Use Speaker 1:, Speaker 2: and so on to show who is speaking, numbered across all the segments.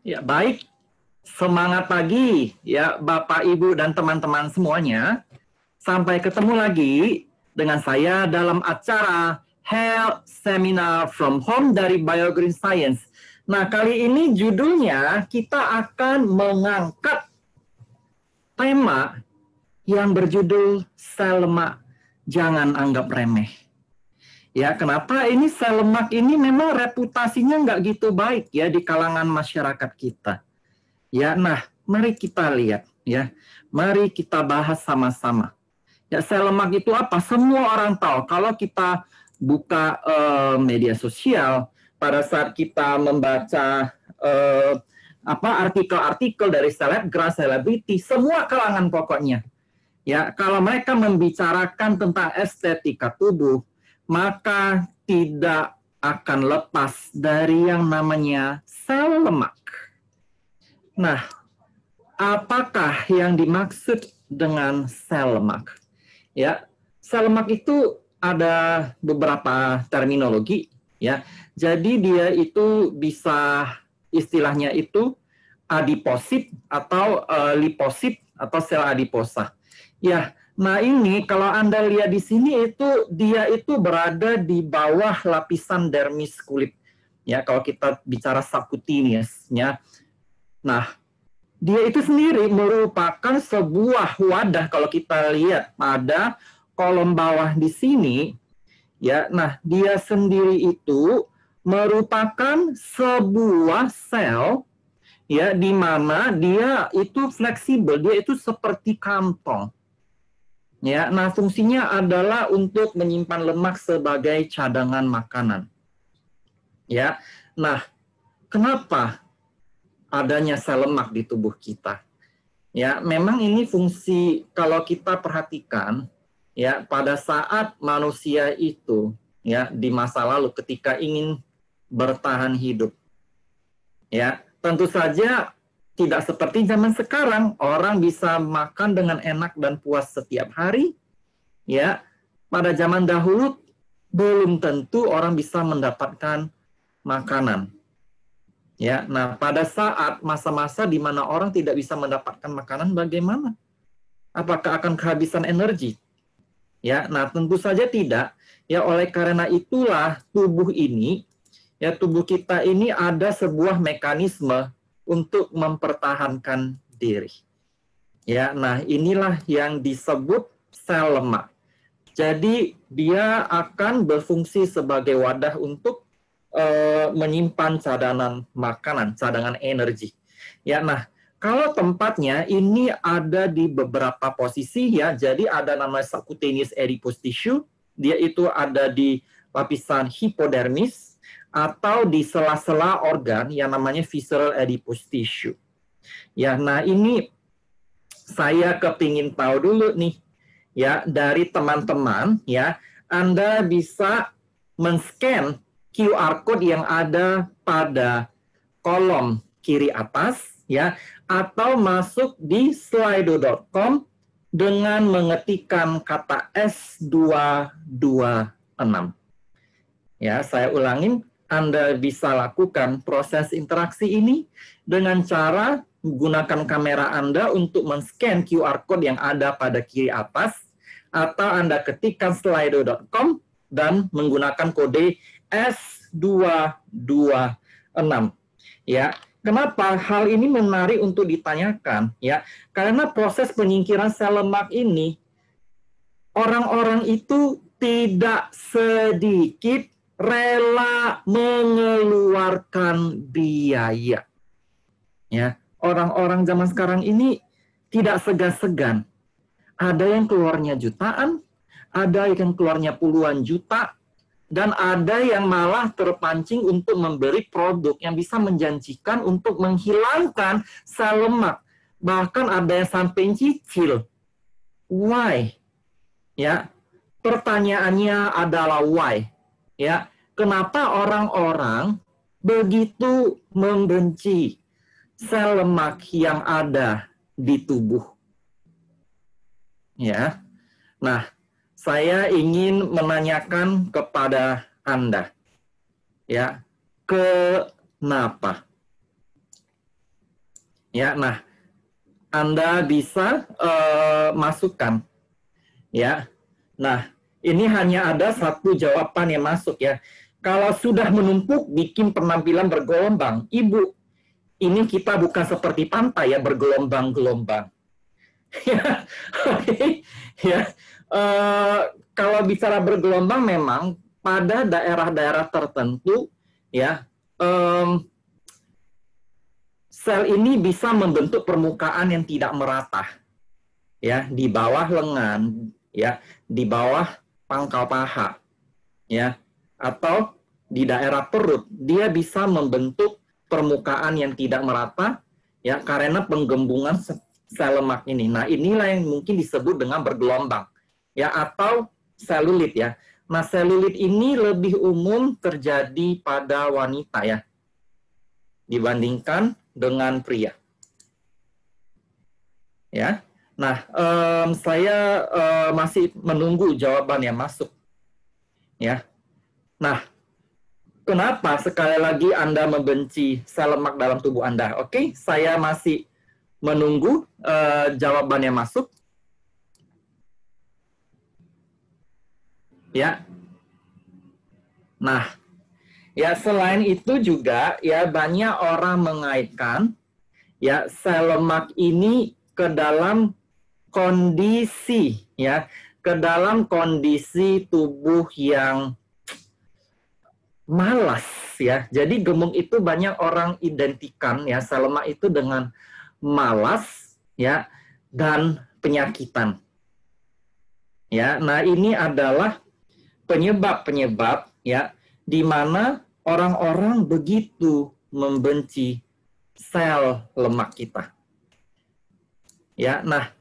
Speaker 1: Ya, baik. Semangat pagi ya Bapak, Ibu, dan teman-teman semuanya. Sampai ketemu lagi dengan saya dalam acara Health Seminar from Home dari BioGreen Science. Nah, kali ini judulnya kita akan mengangkat tema yang berjudul sel lemak jangan anggap remeh. Ya, kenapa ini sel lemak ini memang reputasinya nggak gitu baik ya di kalangan masyarakat kita. Ya, nah, mari kita lihat ya. Mari kita bahas sama-sama. Ya, sel lemak itu apa? Semua orang tahu. Kalau kita buka media sosial, pada saat kita membaca artikel-artikel dari selebgram, selebriti, semua kalangan pokoknya. Ya, kalau mereka membicarakan tentang estetika tubuh, maka tidak akan lepas dari yang namanya sel lemak. Nah, apakah yang dimaksud dengan sel lemak? Ya, sel lemak itu ada beberapa terminologi, ya. Jadi dia itu bisa istilahnya itu adiposit atau liposit atau sel adiposa. Ya, nah ini kalau Anda lihat di sini itu dia itu berada di bawah lapisan dermis kulit. Ya, kalau kita bicara subcutaneous, ya. Nah, dia itu sendiri merupakan sebuah wadah. Kalau kita lihat pada kolom bawah di sini, ya, nah dia sendiri itu merupakan sebuah sel, ya, di mana dia itu fleksibel, dia itu seperti kantong. Ya, nah fungsinya adalah untuk menyimpan lemak sebagai cadangan makanan. Ya, nah kenapa adanya sel lemak di tubuh kita? Ya, memang ini fungsi kalau kita perhatikan ya pada saat manusia itu ya di masa lalu ketika ingin bertahan hidup. Ya, tentu saja tidak seperti zaman sekarang, orang bisa makan dengan enak dan puas setiap hari. Ya, pada zaman dahulu belum tentu orang bisa mendapatkan makanan. Ya, nah pada saat masa-masa di mana orang tidak bisa mendapatkan makanan, bagaimana? Apakah akan kehabisan energi? Ya, nah tentu saja tidak. Ya, oleh karena itulah tubuh ini, ya tubuh kita ini ada sebuah mekanisme untuk mempertahankan diri. Ya, nah inilah yang disebut sel lemak. Jadi dia akan berfungsi sebagai wadah untuk menyimpan cadangan makanan, cadangan energi. Ya, nah kalau tempatnya ini ada di beberapa posisi ya, jadi ada namanya subcutaneous adipose tissue, dia itu ada di lapisan hipodermis atau di sela-sela organ yang namanya visceral adipose tissue. Ya, nah ini saya kepingin tahu dulu nih ya dari teman-teman ya, Anda bisa men-scan QR code yang ada pada kolom kiri atas ya, atau masuk di slido.com dengan mengetikkan kata S226. Ya, saya ulangin, Anda bisa lakukan proses interaksi ini dengan cara menggunakan kamera Anda untuk men-scan QR code yang ada pada kiri atas, atau Anda ketikkan slido.com dan menggunakan kode S226. Ya, kenapa hal ini menarik untuk ditanyakan? Ya, karena proses penyingkiran sel lemak ini, orang-orang itu tidak sedikit rela mengeluarkan biaya. Ya, orang-orang zaman sekarang ini tidak segan-segan. Ada yang keluarnya jutaan, ada yang keluarnya puluhan juta, dan ada yang malah terpancing untuk membeli produk yang bisa menjanjikan untuk menghilangkan sel lemak. Bahkan ada yang sampai cicil. Why? Ya, pertanyaannya adalah why? Ya, kenapa orang-orang begitu membenci sel lemak yang ada di tubuh? Ya, nah, saya ingin menanyakan kepada Anda, ya, kenapa? Ya, nah, Anda bisa masukkan. Ya, nah, ini hanya ada satu jawaban yang masuk ya. Kalau sudah menumpuk, bikin penampilan bergelombang. Ibu, ini kita bukan seperti pantai ya, bergelombang-gelombang. Ya, oke. Ya, kalau bicara bergelombang memang pada daerah-daerah tertentu, ya, sel ini bisa membentuk permukaan yang tidak merata, ya, di bawah lengan, ya, di bawah pangkal paha, ya, atau di daerah perut, dia bisa membentuk permukaan yang tidak merata, ya, karena penggembungan sel lemak ini. Nah, inilah yang mungkin disebut dengan bergelombang, ya, atau selulit, ya. Nah, selulit ini lebih umum terjadi pada wanita, ya, dibandingkan dengan pria. Ya, nah, saya masih menunggu jawaban yang masuk. Ya, nah, kenapa sekali lagi Anda membenci sel lemak dalam tubuh Anda? Oke, saya masih menunggu jawaban yang masuk. Ya, nah, ya selain itu juga ya banyak orang mengaitkan ya sel lemak ini ke dalam kondisi ya, ke dalam kondisi tubuh yang malas ya. Jadi gemuk itu banyak orang identikan ya sel lemak itu dengan malas ya dan penyakitan. Ya, nah ini adalah penyebab-penyebab ya di mana orang-orang begitu membenci sel lemak kita. Ya, nah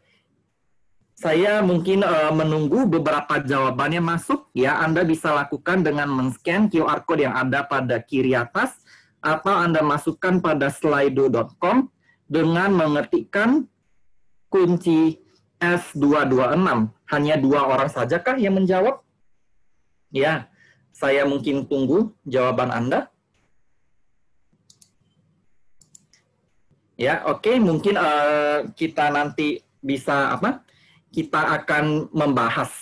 Speaker 1: saya mungkin menunggu beberapa jawabannya masuk. Ya, Anda bisa lakukan dengan men-scan QR code yang ada pada kiri atas, atau Anda masukkan pada slido.com dengan mengetikkan kunci S226. Hanya 2 orang sajakah yang menjawab? Ya, saya mungkin tunggu jawaban Anda. Ya, oke, mungkin kita nanti bisa apa? Kita akan membahas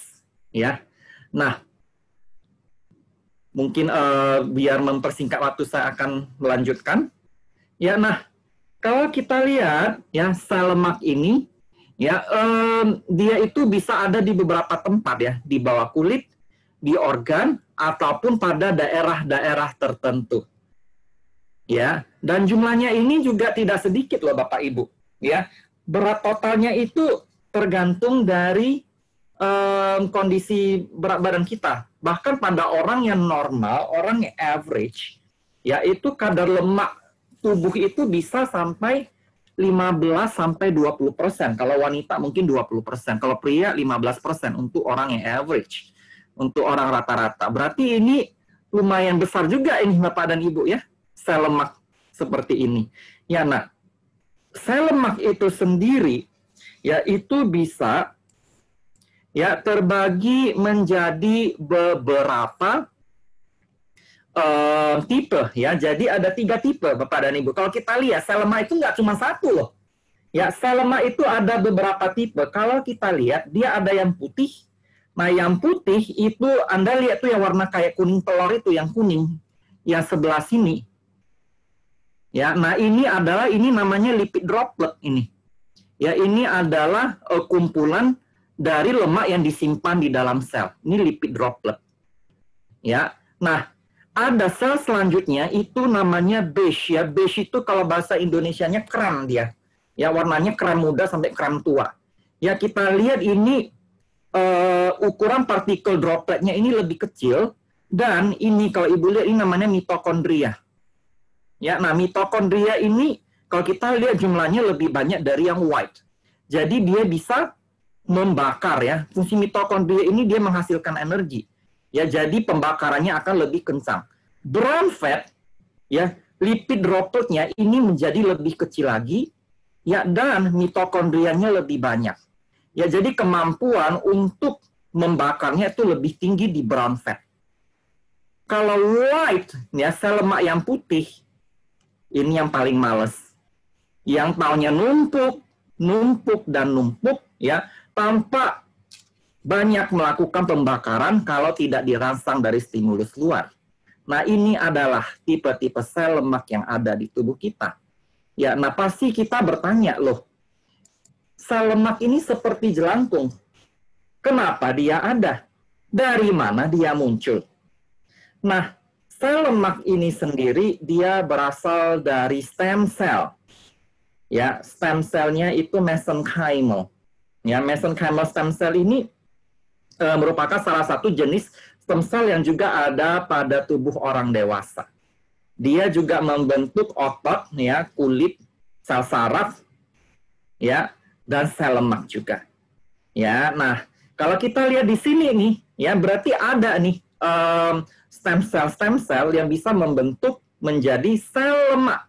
Speaker 1: ya. Nah, mungkin biar mempersingkat waktu saya akan melanjutkan. Ya, nah, kalau kita lihat ya sel lemak ini ya dia itu bisa ada di beberapa tempat ya, di bawah kulit, di organ ataupun pada daerah-daerah tertentu. Ya, dan jumlahnya ini juga tidak sedikit loh Bapak Ibu, ya. Berat totalnya itu tergantung dari kondisi berat badan kita. Bahkan pada orang yang normal, orang yang average, yaitu kadar lemak tubuh itu bisa sampai 15-20%. Kalau wanita mungkin 20%. Kalau pria 15% untuk orang yang average. Untuk orang rata-rata. Berarti ini lumayan besar juga ini Bapak dan Ibu ya. Sel lemak seperti ini. Ya, nah, sel lemak itu sendiri yaitu bisa ya terbagi menjadi beberapa tipe ya. Jadi ada 3 tipe Bapak dan Ibu. Kalau kita lihat sel lemak itu nggak cuma satu loh. Ya, sel lemak itu ada beberapa tipe. Kalau kita lihat dia ada yang putih. Nah, yang putih itu Anda lihat tuh yang warna kayak kuning telur itu, yang kuning yang sebelah sini. Ya, nah ini namanya lipid droplet ini. Ya, ini adalah kumpulan dari lemak yang disimpan di dalam sel. Ini lipid droplet. Ya, nah ada sel selanjutnya itu namanya beige ya. Beige itu kalau bahasa Indonesianya krem dia. Ya, warnanya krem muda sampai krem tua. Ya, kita lihat ini ukuran partikel dropletnya ini lebih kecil dan ini kalau Ibu lihat ini namanya mitokondria. Ya, nah mitokondria ini kalau kita lihat jumlahnya lebih banyak dari yang white. Jadi dia bisa membakar ya. Fungsi mitokondria ini dia menghasilkan energi. Ya, jadi pembakarannya akan lebih kencang. Brown fat ya, lipid dropletnya ini menjadi lebih kecil lagi ya, dan mitokondrianya lebih banyak. Ya, jadi kemampuan untuk membakarnya itu lebih tinggi di brown fat. Kalau white ya, sel lemak yang putih ini yang paling males. yang taunya numpuk, numpuk dan numpuk, ya, tanpa banyak melakukan pembakaran kalau tidak dirangsang dari stimulus luar. Nah, ini adalah tipe-tipe sel lemak yang ada di tubuh kita. Ya, nah pasti kita bertanya, loh, sel lemak ini seperti jelangkung. Kenapa dia ada? Dari mana dia muncul? Nah, sel lemak ini sendiri dia berasal dari stem cell. Ya, stem cell-nya itu mesenchymal. Ya, mesenchymal stem cell ini merupakan salah satu jenis stem cell yang juga ada pada tubuh orang dewasa. Dia juga membentuk otot, ya, kulit, sel saraf, ya, dan sel lemak juga. Ya, nah kalau kita lihat di sini nih, ya berarti ada nih stem cell yang bisa membentuk menjadi sel lemak.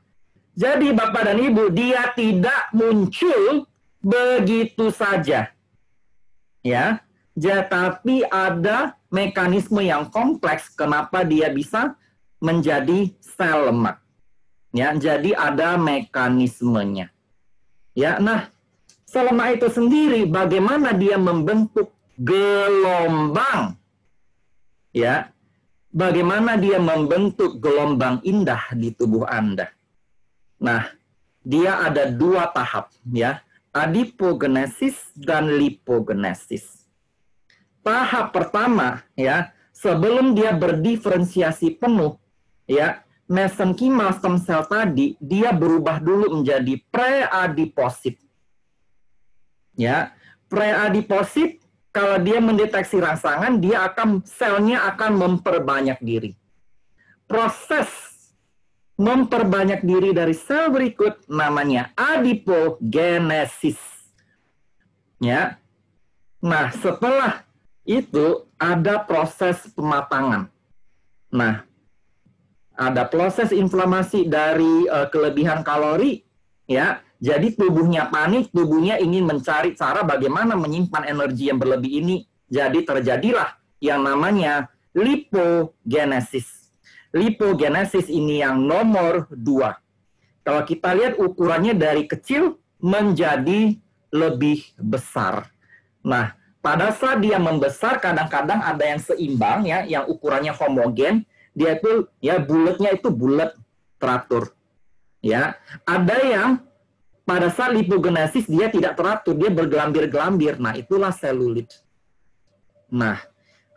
Speaker 1: Jadi Bapak dan Ibu, dia tidak muncul begitu saja, ya. Tapi ada mekanisme yang kompleks kenapa dia bisa menjadi sel lemak. Ya, jadi ada mekanismenya. Ya, nah, sel lemak itu sendiri bagaimana dia membentuk gelombang? Ya, bagaimana dia membentuk gelombang indah di tubuh Anda? Nah, dia ada dua tahap, ya, adipogenesis dan lipogenesis. Tahap pertama, ya, sebelum dia berdiferensiasi penuh, ya, mesenchymal stem cell tadi dia berubah dulu menjadi preadiposit. Ya, preadiposit kalau dia mendeteksi rangsangan, selnya akan memperbanyak diri. Proses memperbanyak diri dari sel berikut namanya adipogenesis. Ya. Nah, setelah itu ada proses pematangan. Nah, ada proses inflamasi dari kelebihan kalori, ya. Jadi tubuhnya panik, tubuhnya ingin mencari cara bagaimana menyimpan energi yang berlebih ini. Jadi terjadilah yang namanya lipogenesis. Lipogenesis ini yang nomor 2. Kalau kita lihat ukurannya dari kecil menjadi lebih besar. Nah, pada saat dia membesar, kadang-kadang ada yang seimbang, ya, yang ukurannya homogen, dia itu, ya, bulatnya itu bulat teratur, ya. Ada yang pada saat lipogenesis dia tidak teratur, dia bergelambir-gelambir. Nah, itulah selulit. Nah,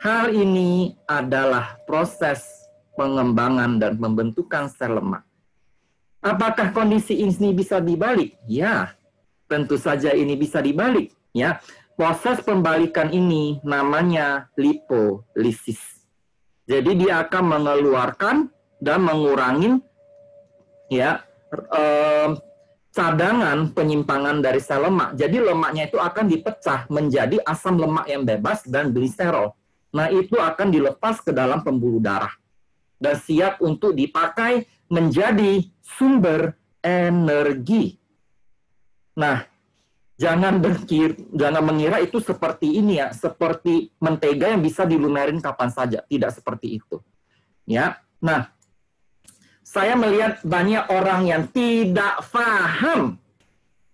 Speaker 1: hal ini adalah proses pengembangan dan pembentukan sel lemak. Apakah kondisi ini bisa dibalik? Ya, tentu saja ini bisa dibalik, ya. Proses pembalikan ini namanya lipolisis. Jadi dia akan mengeluarkan dan mengurangi, ya, cadangan penyimpangan dari sel lemak. Jadi lemaknya itu akan dipecah menjadi asam lemak yang bebas dan gliserol. Nah, itu akan dilepas ke dalam pembuluh darah dan siap untuk dipakai menjadi sumber energi. Nah, jangan mengira itu seperti ini, ya, seperti mentega yang bisa dilumerin kapan saja. Tidak seperti itu. Ya. Nah, saya melihat banyak orang yang tidak paham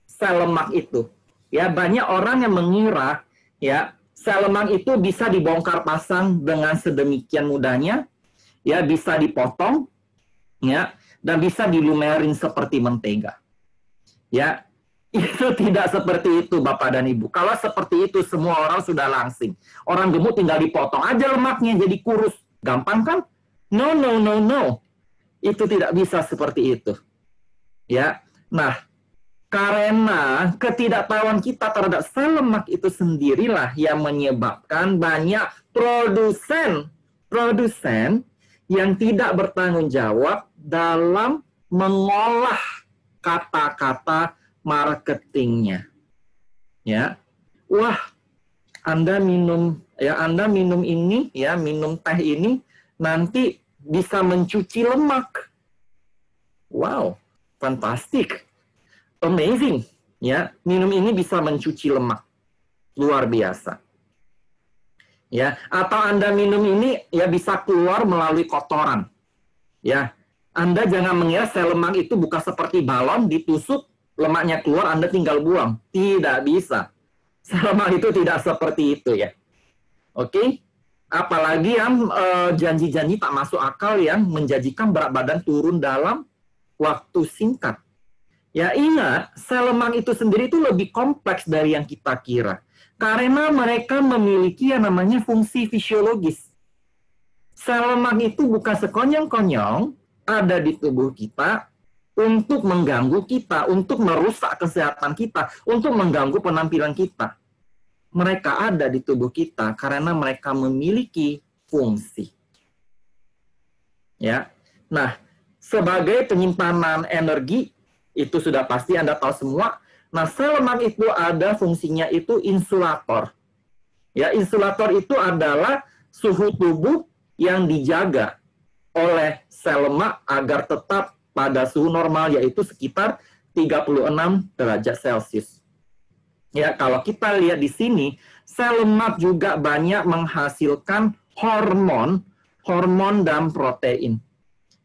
Speaker 1: sel lemak itu. Ya, banyak orang yang mengira, ya, sel lemak itu bisa dibongkar pasang dengan sedemikian mudahnya, ya, bisa dipotong, ya, dan bisa dilumerin seperti mentega. Ya, itu tidak seperti itu, Bapak dan Ibu. Kalau seperti itu, semua orang sudah langsing. Orang gemuk tinggal dipotong aja lemaknya jadi kurus. Gampang kan? No, no, no, no. Itu tidak bisa seperti itu. Ya. Nah, karena ketidaktahuan kita terhadap sel lemak itu sendirilah yang menyebabkan banyak produsen yang tidak bertanggung jawab dalam mengolah kata-kata marketingnya. Ya. Wah, Anda minum ini, ya, minum teh ini nanti bisa mencuci lemak. Wow, fantastik. Amazing, ya. Minum ini bisa mencuci lemak. Luar biasa. Ya, atau Anda minum ini, ya, bisa keluar melalui kotoran. Ya. Anda jangan mengira sel lemak itu bukan seperti balon ditusuk, lemaknya keluar, Anda tinggal buang. Tidak bisa. Sel lemak itu tidak seperti itu ya. Oke? Apalagi yang janji-janji tak masuk akal yang menjanjikan berat badan turun dalam waktu singkat. Ya ingat, sel lemak itu sendiri itu lebih kompleks dari yang kita kira. Karena mereka memiliki yang namanya fungsi fisiologis. Sel lemak itu bukan sekonyong-konyong ada di tubuh kita untuk mengganggu kita, untuk merusak kesehatan kita, untuk mengganggu penampilan kita. Mereka ada di tubuh kita karena mereka memiliki fungsi. Ya. Nah, sebagai penyimpanan energi, itu sudah pasti Anda tahu semua. Nah, sel lemak itu ada fungsinya itu insulator. Ya, insulator itu adalah suhu tubuh yang dijaga oleh sel lemak agar tetap pada suhu normal, yaitu sekitar 36 derajat Celcius. Ya, kalau kita lihat di sini, sel lemak juga banyak menghasilkan hormon dan protein.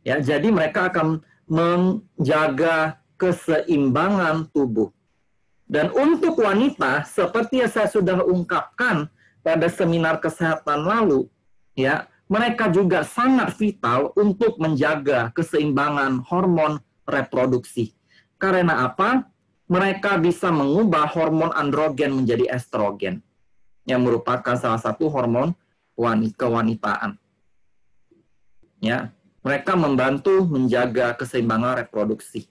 Speaker 1: Ya, jadi mereka akan menjaga keseimbangan tubuh. Dan untuk wanita, seperti yang saya sudah ungkapkan pada seminar kesehatan lalu, ya, mereka juga sangat vital untuk menjaga keseimbangan hormon reproduksi. Karena apa? Mereka bisa mengubah hormon androgen menjadi estrogen, yang merupakan salah satu hormon kewanitaan. Ya, mereka membantu menjaga keseimbangan reproduksi.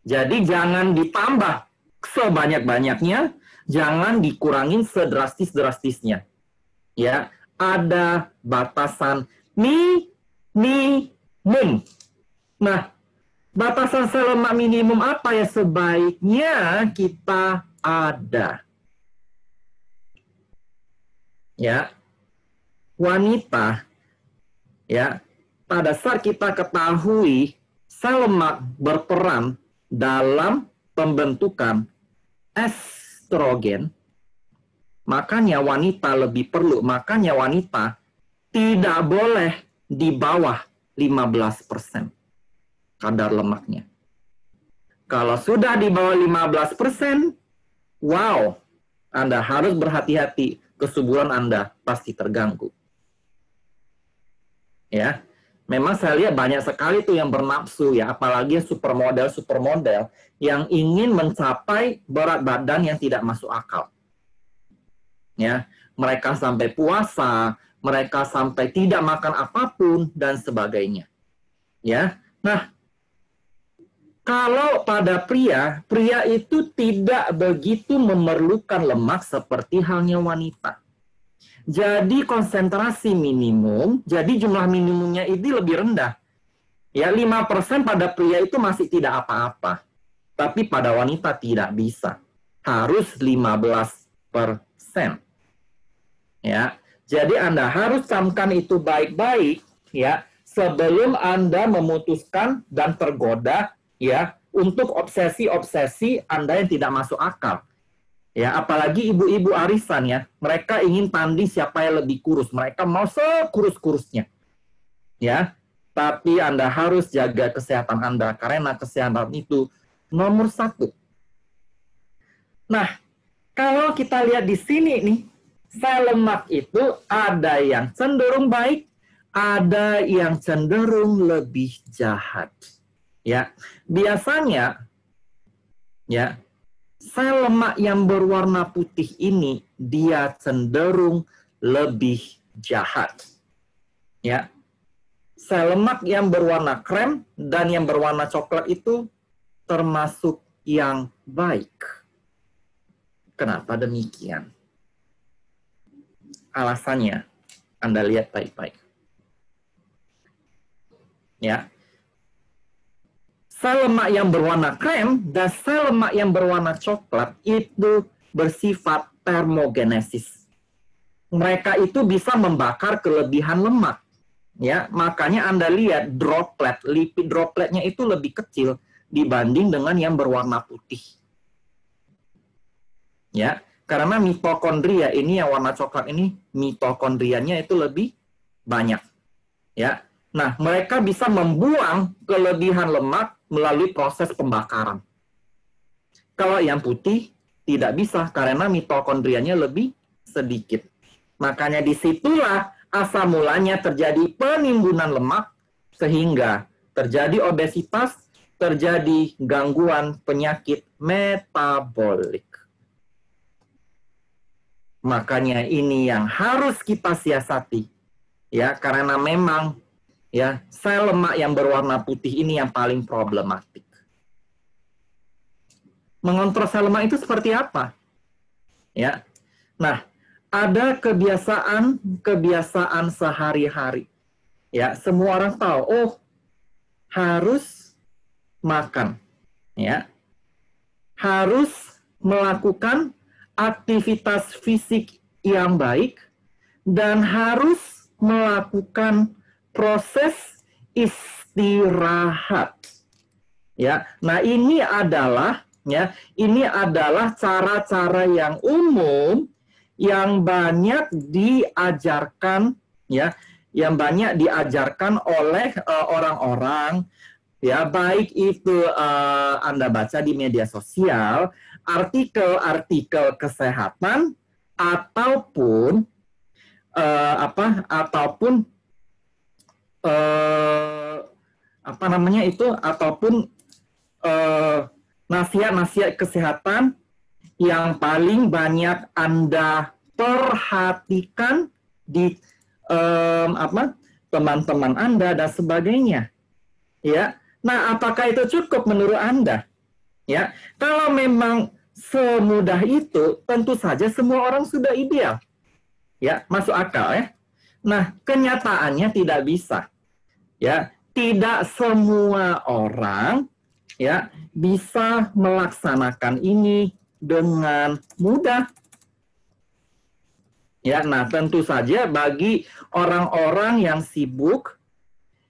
Speaker 1: Jadi jangan ditambah sebanyak-banyaknya, jangan dikurangin sedrastis-drastisnya. Ya, ada batasan minimum. Nah, batasan sel lemak minimum apa ya sebaiknya kita ada? Ya, wanita, ya, pada saat kita ketahui sel lemak berperan dalam pembentukan estrogen, makanya wanita lebih perlu, makanya wanita tidak boleh di bawah 15% kadar lemaknya. Kalau sudah di bawah 15%, wow, Anda harus berhati-hati, kesuburan Anda pasti terganggu. Ya, memang saya lihat banyak sekali tuh yang bernafsu ya, apalagi supermodel yang ingin mencapai berat badan yang tidak masuk akal. Ya, mereka sampai puasa, mereka sampai tidak makan apapun dan sebagainya. Ya. Nah, kalau pada pria itu tidak begitu memerlukan lemak seperti halnya wanita. Jadi konsentrasi minimum, jadi jumlah minimumnya ini lebih rendah. Ya, 5% pada pria itu masih tidak apa-apa. Tapi pada wanita tidak bisa. Harus 15%. Ya. Jadi Anda harus camkan itu baik-baik ya sebelum Anda memutuskan dan tergoda ya untuk obsesi-obsesi Anda yang tidak masuk akal. Ya, apalagi ibu-ibu arisan ya, mereka ingin tanding siapa yang lebih kurus, mereka mau sekurus-kurusnya. Ya, tapi Anda harus jaga kesehatan Anda karena kesehatan itu nomor 1. Nah, kalau kita lihat di sini nih, sel lemak itu ada yang cenderung baik, ada yang cenderung lebih jahat. Ya, biasanya ya sel lemak yang berwarna putih ini dia cenderung lebih jahat. Ya. Sel lemak yang berwarna krem dan yang berwarna coklat itu termasuk yang baik. Kenapa demikian? Alasannya Anda lihat baik-baik. Ya. Sel lemak yang berwarna krem dan sel lemak yang berwarna coklat itu bersifat termogenesis. Mereka itu bisa membakar kelebihan lemak. Ya, makanya Anda lihat droplet, lipid dropletnya itu lebih kecil dibanding dengan yang berwarna putih. Ya, karena mitokondria ini yang warna coklat ini mitokondrianya itu lebih banyak. Ya. Nah, mereka bisa membuang kelebihan lemak melalui proses pembakaran. Kalau yang putih tidak bisa karena mitokondrianya lebih sedikit. Makanya disitulah asal mulanya terjadi penimbunan lemak sehingga terjadi obesitas, terjadi gangguan penyakit metabolik. Makanya ini yang harus kita siasati, ya, karena memang ya sel lemak yang berwarna putih ini yang paling problematik. Mengontrol sel lemak itu seperti apa? Ya, nah ada kebiasaan sehari-hari. Ya, semua orang tahu, oh harus makan, ya, harus melakukan aktivitas fisik yang baik, dan harus melakukan proses istirahat. Ya, nah ini adalah cara-cara yang umum yang banyak diajarkan, ya, yang banyak diajarkan oleh orang-orang, ya, baik itu Anda baca di media sosial, artikel-artikel kesehatan, ataupun nasihat-nasihat kesehatan yang paling banyak Anda perhatikan di teman-teman Anda dan sebagainya. Ya, nah apakah itu cukup menurut Anda? Ya, kalau memang semudah itu, tentu saja semua orang sudah ideal. Ya, masuk akal ya. Nah, kenyataannya tidak bisa. Ya, tidak semua orang ya bisa melaksanakan ini dengan mudah. Ya, nah tentu saja bagi orang-orang yang sibuk,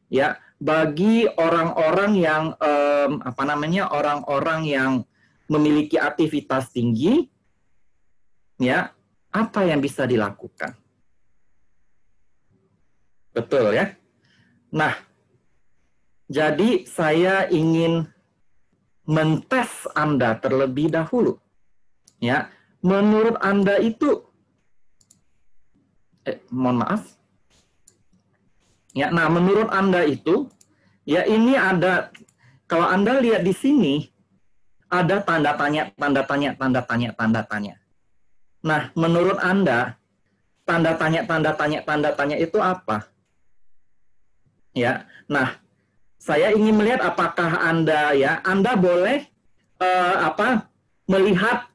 Speaker 1: ya, bagi orang-orang yang orang-orang yang memiliki aktivitas tinggi, ya, apa yang bisa dilakukan? Betul ya. Nah, jadi saya ingin mentes Anda terlebih dahulu. Ya, menurut Anda itu mohon maaf. Ya, nah menurut Anda itu, ya ini ada, kalau Anda lihat di sini, ada tanda tanya, tanda tanya, tanda tanya, tanda tanya. Nah, menurut Anda, tanda tanya, tanda tanya, tanda tanya itu apa? Ya, nah, saya ingin melihat apakah Anda, ya, Anda boleh melihat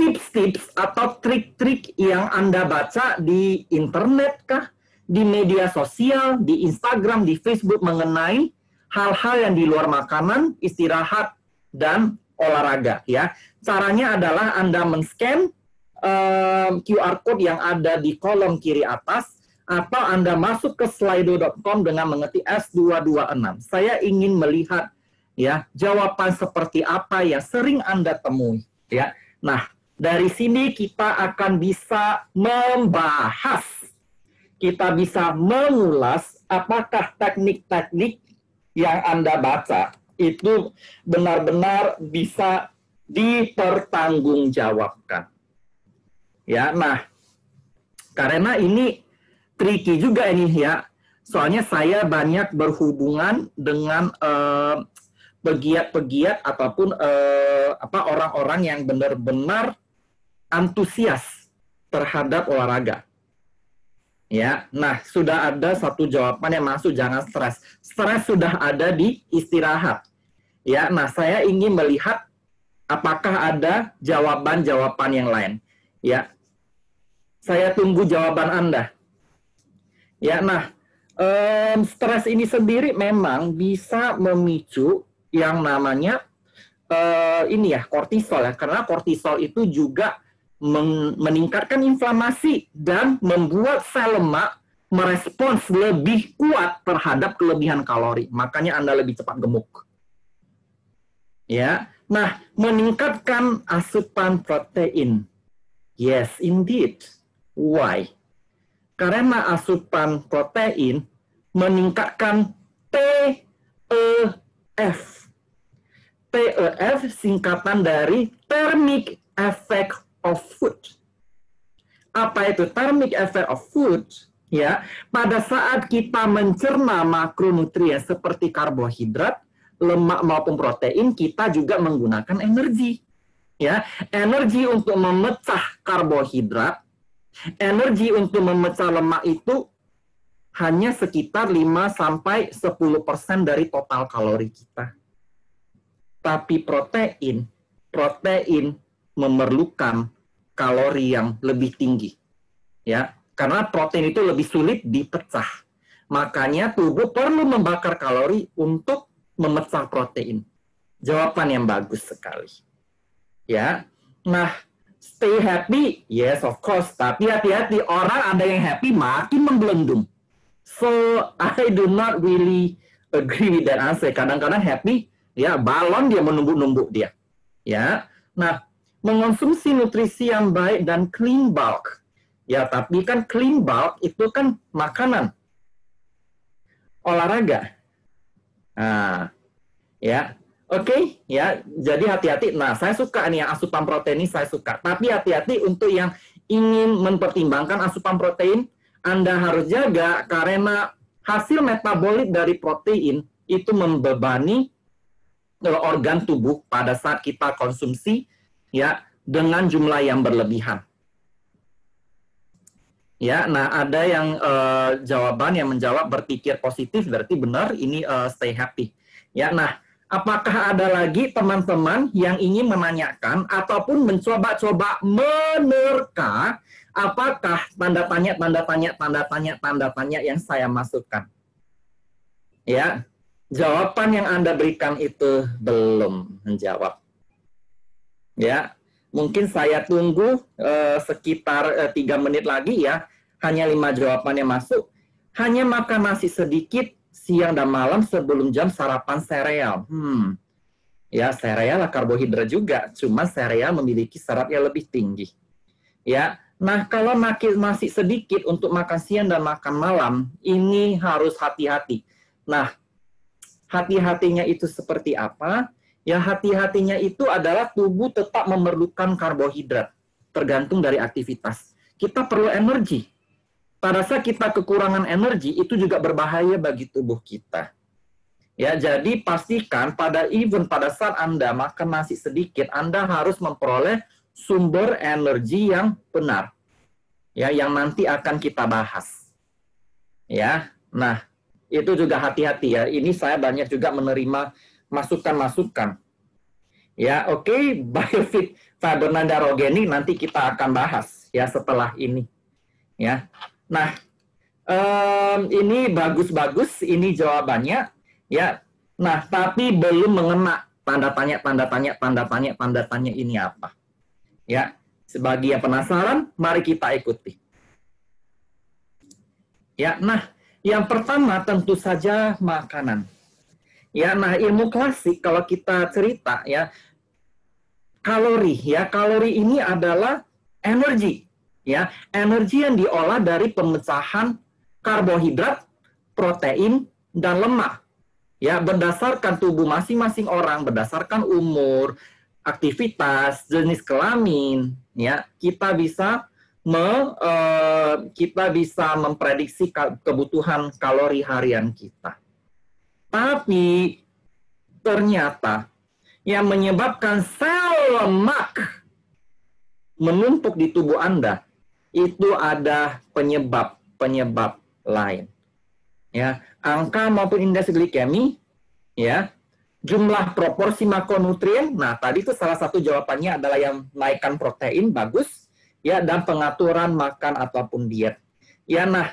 Speaker 1: tips-tips atau trik-trik yang Anda baca di internet kah, di media sosial, di Instagram, di Facebook mengenai hal-hal yang di luar makanan, istirahat, dan olahraga. Ya, caranya adalah Anda men-scan QR code yang ada di kolom kiri atas, atau Anda masuk ke slido.com dengan mengetik S226. Saya ingin melihat ya jawaban seperti apa yang sering Anda temui. Ya, nah dari sini kita akan bisa membahas, kita bisa mengulas apakah teknik-teknik yang Anda baca itu benar-benar bisa dipertanggungjawabkan. Ya, nah, karena ini tricky juga ini ya, soalnya saya banyak berhubungan dengan pegiat-pegiat ataupun orang-orang yang benar-benar antusias terhadap olahraga. Ya, nah sudah ada satu jawaban yang masuk, jangan stres. Stres sudah ada di istirahat. Ya, nah saya ingin melihat apakah ada jawaban-jawaban yang lain. Ya, saya tunggu jawaban Anda. Ya, nah stres ini sendiri memang bisa memicu yang namanya ini ya kortisol ya, karena kortisol itu juga meningkatkan inflamasi dan membuat sel lemak merespons lebih kuat terhadap kelebihan kalori. Makanya Anda lebih cepat gemuk. Ya, nah meningkatkan asupan protein. Yes, indeed. Why? Karena asupan protein meningkatkan TEF. TEF singkatan dari thermic effect of food. Apa itu thermic effect of food? Ya, pada saat kita mencerna makronutrien seperti karbohidrat, lemak maupun protein, kita juga menggunakan energi. Ya, energi untuk memecah karbohidrat, energi untuk memecah lemak itu hanya sekitar 5-10% dari total kalori kita. Tapi protein memerlukan kalori yang lebih tinggi. Ya, karena protein itu lebih sulit dipecah. Makanya tubuh perlu membakar kalori untuk memecah protein. Jawaban yang bagus sekali. Ya. Nah, stay happy, yes of course. Tapi hati-hati, orang ada yang happy makin membelendung. So, I do not really agree with that answer. Kadang-kadang happy, ya balon dia menumbuk-numbuk dia. Ya. Nah, mengonsumsi nutrisi yang baik dan clean bulk. Ya, tapi kan clean bulk itu kan makanan. Olahraga. Nah, ya. Oke, ya. Jadi hati-hati. Nah, saya suka nih yang asupan protein ini saya suka. Tapi hati-hati untuk yang ingin mempertimbangkan asupan protein, Anda harus jaga karena hasil metabolit dari protein itu membebani organ tubuh pada saat kita konsumsi ya dengan jumlah yang berlebihan. Ya, nah ada yang jawaban yang menjawab berpikir positif berarti benar ini stay happy. Ya, nah apakah ada lagi teman-teman yang ingin menanyakan ataupun mencoba-coba menerka apakah tanda tanya yang saya masukkan? Ya, jawaban yang Anda berikan itu belum menjawab. Ya, mungkin saya tunggu sekitar 3 menit lagi ya. Hanya 5 jawaban yang masuk. Hanya makan nasi sedikit siang dan malam sebelum jam sarapan sereal. Ya, sereal karbohidrat juga, cuma sereal memiliki serat yang lebih tinggi. Ya, nah kalau masih sedikit untuk makan siang dan makan malam, ini harus hati-hati. Nah, hati-hatinya itu seperti apa? Ya, hati-hatinya itu adalah tubuh tetap memerlukan karbohidrat, tergantung dari aktivitas. Kita perlu energi. Pada saat kita kekurangan energi, itu juga berbahaya bagi tubuh kita. Ya, jadi pastikan pada saat Anda makan nasi sedikit, Anda harus memperoleh sumber energi yang benar. Ya, yang nanti akan kita bahas. Ya, nah, itu juga hati-hati ya. Ini saya banyak juga menerima masukan-masukan. Ya, oke, Biofit Fibernanda Rogeni nanti kita akan bahas ya setelah ini. Ya. Nah, ini bagus-bagus ini jawabannya ya. Nah, tapi belum mengena tanda tanya ini apa. Ya, sebagai yang penasaran, mari kita ikuti. Ya, nah, yang pertama tentu saja makanan. Ya, nah ilmu klasik kalau kita cerita ya, kalori ini adalah energi. Ya, energi yang diolah dari pemecahan karbohidrat, protein, dan lemak. Ya, berdasarkan tubuh masing-masing orang, berdasarkan umur, aktivitas, jenis kelamin, ya, kita bisa memprediksi kebutuhan kalori harian kita. Tapi ternyata yang menyebabkan sel lemak menumpuk di tubuh Anda itu ada penyebab lain. Ya, angka maupun indeks glikemi, ya, jumlah proporsi makronutrien. Nah, tadi itu salah satu jawabannya adalah yang naikkan protein bagus, ya, dan pengaturan makan ataupun diet. Ya, nah,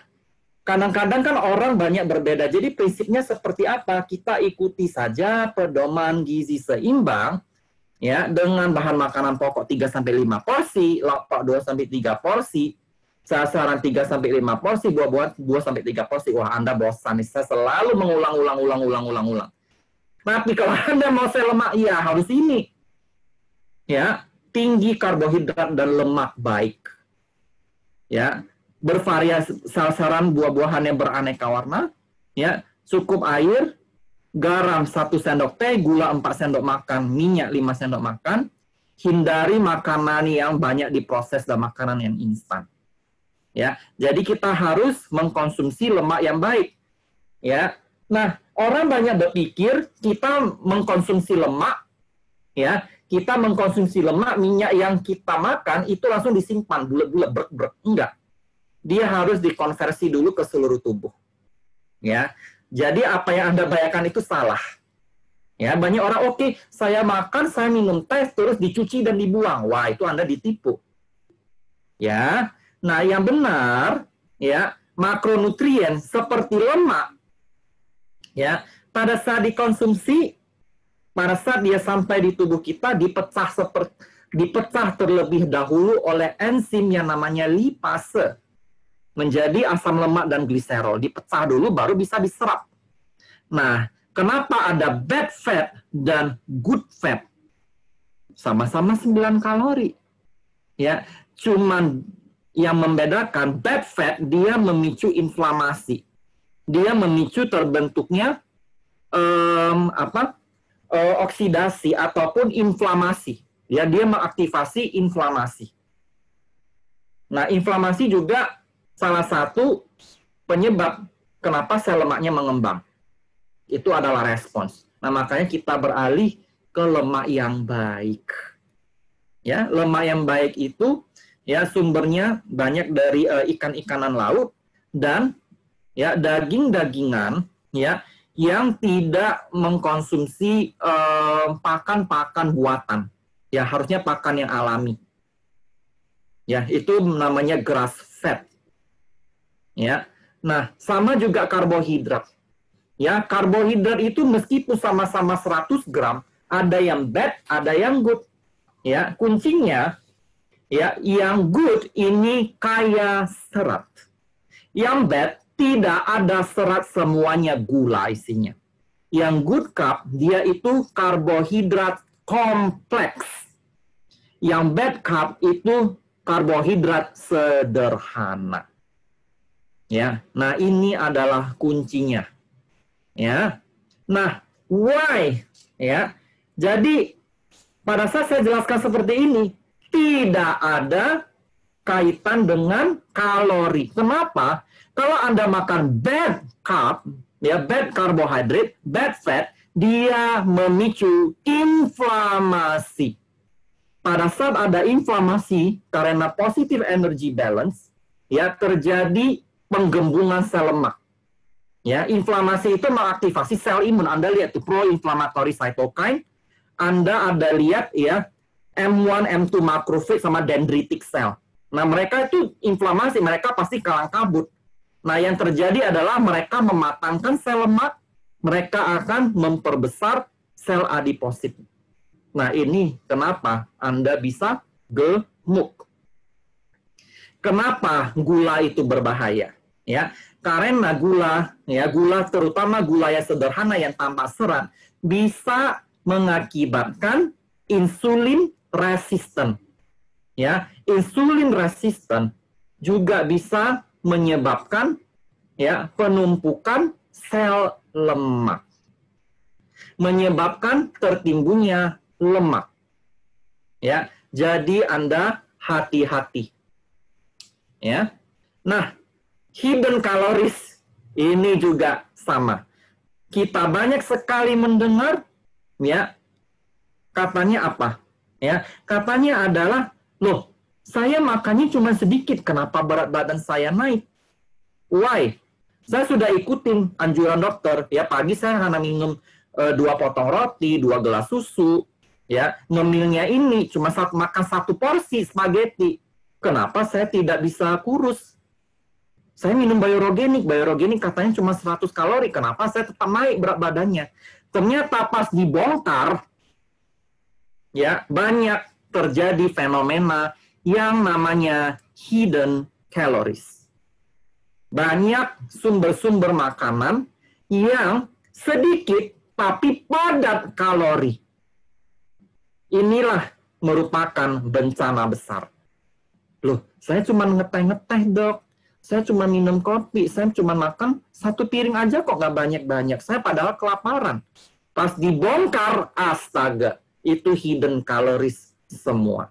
Speaker 1: kadang-kadang kan orang banyak berbeda. Jadi prinsipnya seperti apa? Kita ikuti saja pedoman gizi seimbang. Ya, dengan bahan makanan pokok 3-5 porsi, lauk 2-3 porsi, sasaran 3-5 porsi, buah-buahan 2-3 porsi. Wah, Anda bosan nih, saya selalu mengulang. Tapi kalau Anda mau sel lemak, ya harus ini. Ya, tinggi karbohidrat dan lemak baik. Ya, bervariasi sasaran buah-buahan yang beraneka warna, ya, cukup air, garam 1 sendok teh, gula 4 sendok makan, minyak 5 sendok makan. Hindari makanan yang banyak diproses dan makanan yang instan. Ya, jadi kita harus mengkonsumsi lemak yang baik. Ya, nah orang banyak berpikir kita mengkonsumsi lemak, ya, kita mengkonsumsi lemak minyak yang kita makan itu langsung disimpan bulat-bulat brek-brek. Enggak, dia harus dikonversi dulu ke seluruh tubuh. Ya, jadi apa yang Anda bayangkan itu salah. Ya, banyak orang oke, saya makan, saya minum teh, terus dicuci dan dibuang. Wah, itu Anda ditipu. Ya, nah yang benar, ya, makronutrien seperti lemak, ya, pada saat dikonsumsi, pada saat dia sampai di tubuh kita, dipecah terlebih dahulu oleh enzim yang namanya lipase, menjadi asam lemak dan gliserol. Dipecah dulu, baru bisa diserap. Nah, kenapa ada bad fat dan good fat? Sama-sama 9 kalori. Ya, cuman yang membedakan bad fat dia memicu inflamasi. Dia memicu terbentuknya oksidasi ataupun inflamasi. Ya, dia mengaktifasi inflamasi. Nah, inflamasi juga salah satu penyebab kenapa sel lemaknya mengembang. Itu adalah respons. Nah, makanya kita beralih ke lemak yang baik. Ya, lemak yang baik itu ya sumbernya banyak dari ikan-ikanan laut dan ya daging-dagingan ya yang tidak mengkonsumsi pakan-pakan buatan. Ya, harusnya pakan yang alami. Ya, itu namanya grass fed. Ya. Nah, sama juga karbohidrat. Ya, karbohidrat itu meskipun sama-sama 100 gram, ada yang bad, ada yang good. Ya, kuncinya ya, yang good ini kaya serat. Yang bad tidak ada serat, semuanya gula isinya. Yang good carb dia itu karbohidrat kompleks. Yang bad carb itu karbohidrat sederhana. Ya, nah ini adalah kuncinya. Ya, nah why? Ya, jadi pada saat saya jelaskan seperti ini, tidak ada kaitan dengan kalori. Kenapa? Kalau Anda makan bad carb, ya bad carbohydrate, bad fat, dia memicu inflamasi. Pada saat ada inflamasi karena positive energy balance, ya terjadi penggembungan sel lemak. Ya, inflamasi itu mengaktifasi sel imun. Anda lihat tuh pro-inflammatory cytokine. Anda ada lihat ya M1, M2 macrophage sama dendritic cell. Nah, mereka itu inflamasi, mereka pasti kalang kabut. Nah, yang terjadi adalah mereka mematangkan sel lemak, mereka akan memperbesar sel adiposit. Nah, ini kenapa Anda bisa gemuk. Kenapa gula itu berbahaya? Ya, karena gula, ya gula terutama gula yang sederhana yang tanpa serat bisa mengakibatkan insulin resisten. Ya, insulin resisten juga bisa menyebabkan ya penumpukan sel lemak, menyebabkan tertimbunnya lemak. Ya, jadi Anda hati-hati. Ya. Nah, hidden calories ini juga sama. Kita banyak sekali mendengar ya katanya apa? Ya, katanya adalah, loh, saya makannya cuma sedikit, kenapa berat badan saya naik? Why? Saya sudah ikutin anjuran dokter, ya pagi saya hanya minum 2 potong roti, 2 gelas susu, ya ngemilnya ini cuma makan 1 porsi spaghetti. Kenapa saya tidak bisa kurus? Saya minum bioregenik katanya cuma 100 kalori, kenapa saya tetap naik berat badannya? Ternyata pas dibongkar, ya banyak terjadi fenomena yang namanya hidden calories. Banyak sumber-sumber makanan yang sedikit tapi padat kalori. Inilah merupakan bencana besar. Loh, saya cuma ngeteh-ngeteh, Dok. Saya cuma minum kopi, saya cuma makan 1 piring aja kok nggak banyak-banyak. Saya padahal kelaparan. Pas dibongkar, astaga, itu hidden calories semua.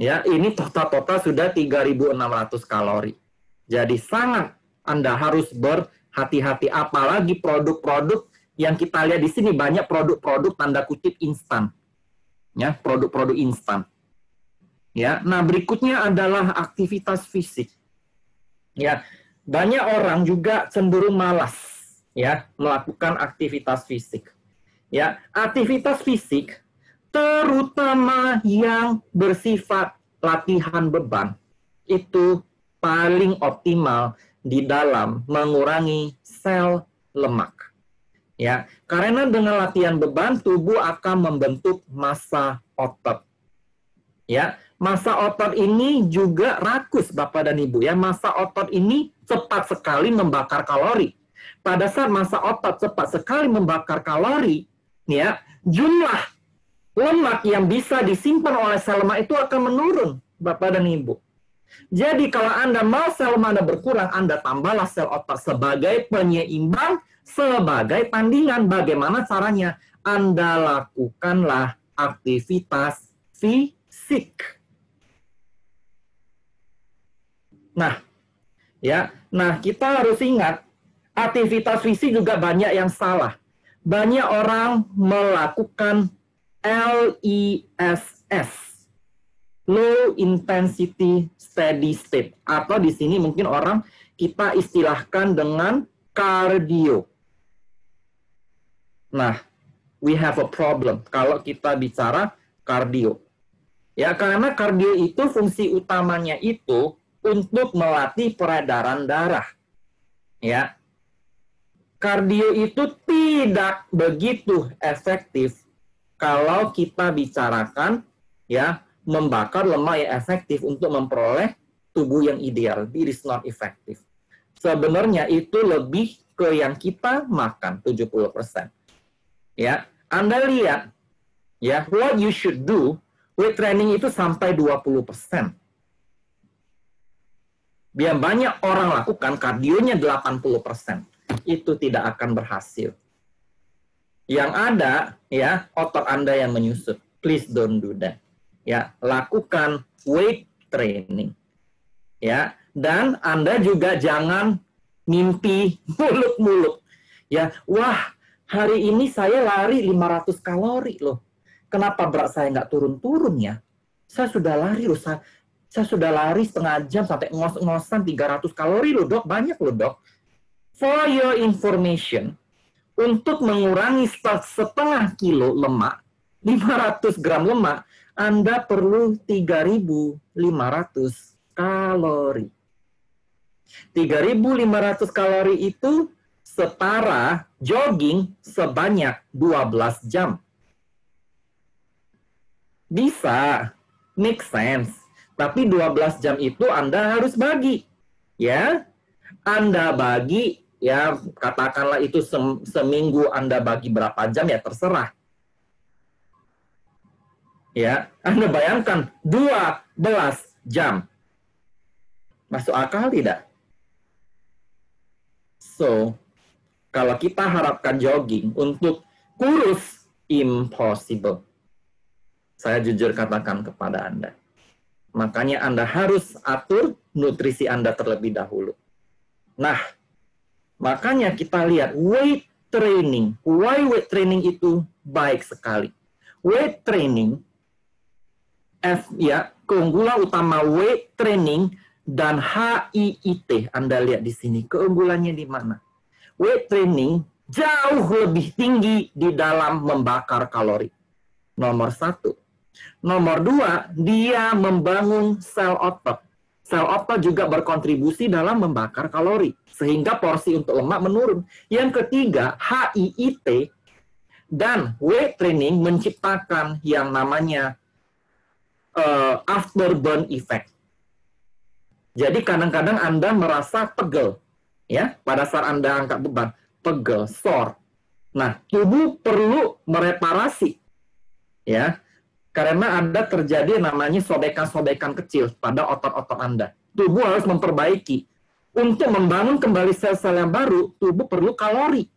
Speaker 1: Ya, ini total sudah 3.600 kalori. Jadi sangat Anda harus berhati-hati, apalagi produk-produk yang kita lihat di sini banyak produk-produk tanda kutip instan. Ya, produk-produk instan. Ya, nah berikutnya adalah aktivitas fisik. Ya, banyak orang juga cenderung malas ya melakukan aktivitas fisik. Ya, aktivitas fisik terutama yang bersifat latihan beban itu paling optimal di dalam mengurangi sel lemak. Ya, karena dengan latihan beban tubuh akan membentuk massa otot. Ya, massa otot ini juga rakus Bapak dan Ibu ya. Massa otot ini cepat sekali membakar kalori. Pada saat massa otot cepat sekali membakar kalori, ya, jumlah lemak yang bisa disimpan oleh sel lemak itu akan menurun Bapak dan Ibu. Jadi kalau Anda mau sel lemak Anda berkurang, Anda tambahlah sel otot sebagai penyeimbang, sebagai tandingan. Bagaimana caranya? Anda lakukanlah aktivitas fisik. Nah, ya, kita harus ingat aktivitas fisik juga banyak yang salah. Banyak orang melakukan LISS, low intensity steady state, atau di sini mungkin orang kita istilahkan dengan kardio. Nah, we have a problem kalau kita bicara kardio. Ya, karena kardio itu fungsi utamanya itu untuk melatih peredaran darah. Ya. Kardio itu tidak begitu efektif kalau kita bicarakan ya membakar lemak yang efektif untuk memperoleh tubuh yang ideal. It is not effective. Sebenarnya itu lebih ke yang kita makan 70%. Ya, Anda lihat ya, what you should do, weight training itu sampai 20%. Biar banyak orang lakukan kardionya 80%. Itu tidak akan berhasil. Yang ada ya otot Anda yang menyusut. Please don't do that. Ya, lakukan weight training. Ya, dan Anda juga jangan mimpi muluk-muluk. Ya, wah, hari ini saya lari 500 kalori loh. Kenapa berat saya nggak turun-turun ya? Saya sudah lari loh, saya sudah lari setengah jam sampai ngos-ngosan 300 kalori loh dok, banyak loh dok. For your information, untuk mengurangi setengah kilo lemak, 500 gram lemak, Anda perlu 3.500 kalori. 3.500 kalori itu setara jogging sebanyak 12 jam. Bisa, make sense. Tapi 12 jam itu Anda harus bagi. Ya, Anda bagi, ya katakanlah itu seminggu Anda bagi berapa jam, ya terserah. Ya, Anda bayangkan 12 jam. Masuk akal tidak? So, kalau kita harapkan jogging untuk kurus, impossible. Saya jujur katakan kepada Anda. Makanya Anda harus atur nutrisi Anda terlebih dahulu. Nah, makanya kita lihat weight training. Why weight training itu baik sekali? Weight training, ya, keunggulan utama weight training dan HIIT. Anda lihat di sini, keunggulannya di mana? Weight training jauh lebih tinggi di dalam membakar kalori. Nomor 1. Nomor 2, dia membangun sel otot. Sel otot juga berkontribusi dalam membakar kalori, sehingga porsi untuk lemak menurun. Yang ketiga, HIIT dan weight training menciptakan yang namanya afterburn effect. Jadi kadang-kadang Anda merasa pegel, ya, pada saat Anda angkat beban, pegel, sore. Nah, tubuh perlu mereparasi, ya. Karena ada terjadi namanya sobekan-sobekan kecil pada otot-otot Anda. tubuh harus memperbaiki. Untuk membangun kembali sel-sel yang baru, tubuh perlu kalori.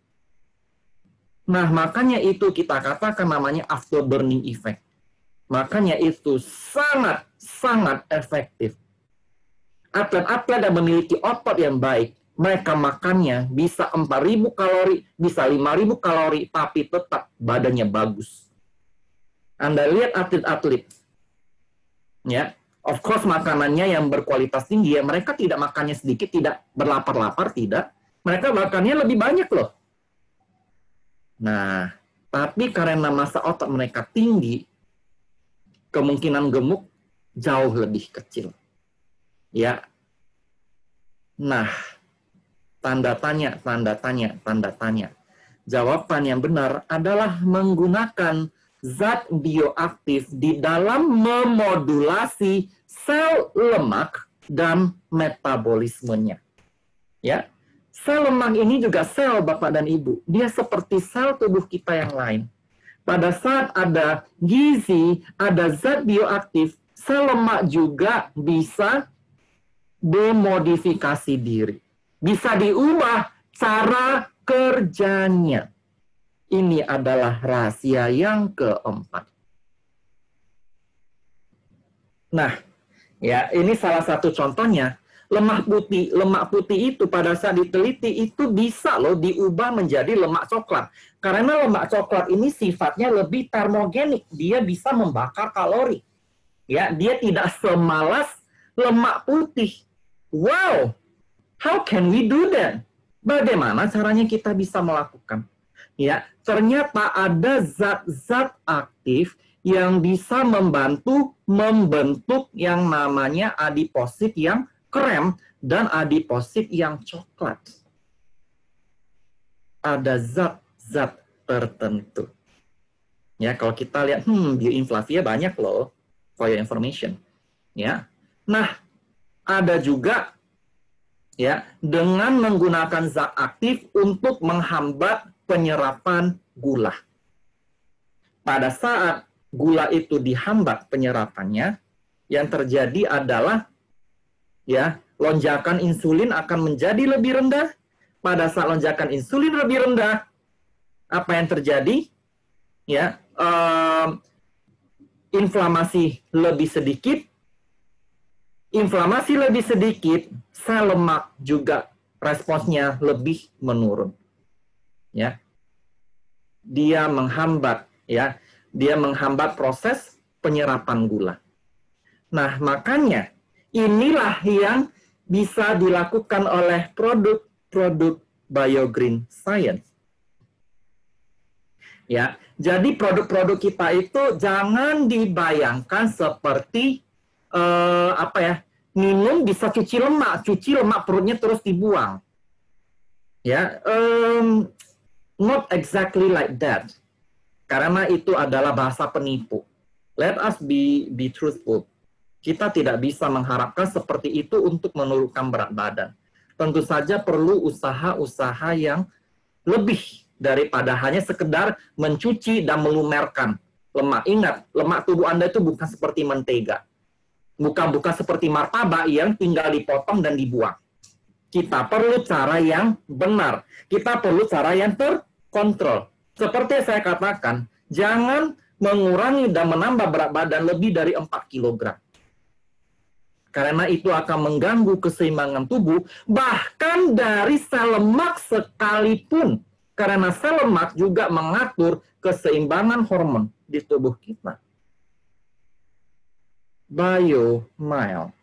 Speaker 1: Nah, makanya itu kita katakan namanya afterburning effect. Makanya itu sangat efektif. Atlet-atlet yang memiliki otot yang baik, mereka makannya bisa 4.000 kalori, bisa 5.000 kalori, tapi tetap badannya bagus. Anda lihat atlet-atlet, ya, of course makanannya yang berkualitas tinggi, ya, mereka tidak makannya sedikit, tidak berlapar-lapar, tidak. Mereka makannya lebih banyak loh. Nah, tapi karena massa otot mereka tinggi, kemungkinan gemuk jauh lebih kecil. Ya. Nah, tanda tanya. Jawaban yang benar adalah menggunakan zat bioaktif di dalam memodulasi sel lemak dan metabolismenya. Ya. Sel lemak ini juga sel Bapak dan Ibu. Dia seperti sel tubuh kita yang lain. Pada saat ada gizi, ada zat bioaktif, sel lemak juga bisa dimodifikasi diri. Bisa diubah cara kerjanya. Ini adalah rahasia yang keempat. Nah, ya ini salah satu contohnya. Lemak putih itu pada saat diteliti itu bisa loh diubah menjadi lemak coklat. Karena lemak coklat ini sifatnya lebih termogenik, dia bisa membakar kalori. Ya, dia tidak semalas lemak putih. Wow, how can we do that? Bagaimana caranya kita bisa melakukan? Ya, ternyata ada zat-zat aktif yang bisa membantu membentuk yang namanya adiposit yang krem dan adiposit yang coklat. Ada zat-zat tertentu. Ya, kalau kita lihat, bioinflavia banyak loh, for your information. Ya, nah ada juga ya dengan menggunakan zat aktif untuk menghambat penyerapan gula. Pada saat gula itu dihambat penyerapannya, yang terjadi adalah ya, lonjakan insulin akan menjadi lebih rendah. Pada saat lonjakan insulin lebih rendah, apa yang terjadi? Ya, inflamasi lebih sedikit. Inflamasi lebih sedikit, sel lemak juga responsnya lebih menurun. Ya, dia menghambat, ya, dia menghambat proses penyerapan gula. Nah, makanya inilah yang bisa dilakukan oleh produk-produk BioGreen Science. Ya, jadi produk-produk kita itu jangan dibayangkan seperti minum bisa cuci lemak perutnya terus dibuang. Ya, not exactly like that. Karena itu adalah bahasa penipu. Let us be truthful. Kita tidak bisa mengharapkan seperti itu untuk menurunkan berat badan. Tentu saja perlu usaha-usaha yang lebih daripada hanya sekedar mencuci dan melumerkan lemak. Ingat, lemak tubuh Anda itu bukan seperti mentega. Bukan seperti martabak yang tinggal dipotong dan dibuang. Kita perlu cara yang benar. Kita perlu cara yang terkontrol. Seperti saya katakan, jangan mengurangi dan menambah berat badan lebih dari 4 kg. Karena itu akan mengganggu keseimbangan tubuh, bahkan dari sel lemak sekalipun. Karena sel lemak juga mengatur keseimbangan hormon di tubuh kita. Biomal.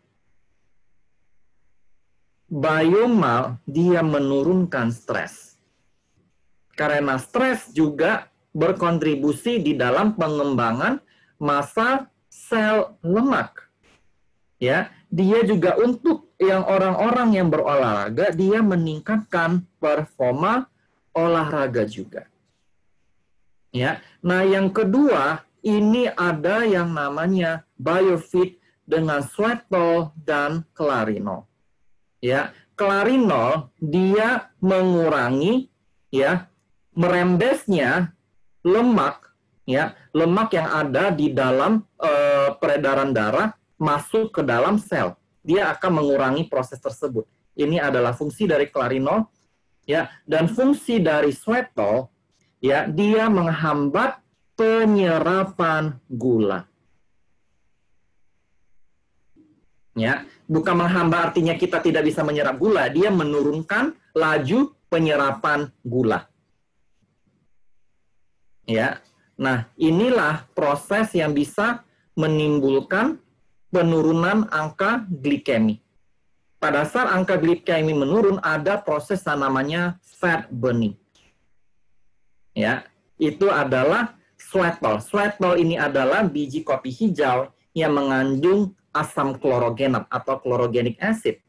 Speaker 1: Biomal, dia menurunkan stres. Karena stres juga berkontribusi di dalam pengembangan massa sel lemak. Ya, dia juga untuk yang orang-orang yang berolahraga, dia meningkatkan performa olahraga juga. Ya, nah yang kedua, ini ada yang namanya BioFit dengan Sweatol dan Clarinol. Ya, Clarinol dia mengurangi ya merembesnya lemak ya, lemak yang ada di dalam peredaran darah masuk ke dalam sel. dia akan mengurangi proses tersebut. Ini adalah fungsi dari klarinol, ya, dan fungsi dari sorbitol, ya, dia menghambat penyerapan gula. Ya, bukan menghambat artinya kita tidak bisa menyerap gula, dia menurunkan laju penyerapan gula. Ya. Nah, inilah proses yang bisa menimbulkan penurunan angka glikemi. Pada saat angka glikemi menurun, ada proses yang namanya fat burning. Ya, itu adalah sorbitol. Sorbitol ini adalah biji kopi hijau yang mengandung asam klorogenat atau chlorogenic acid.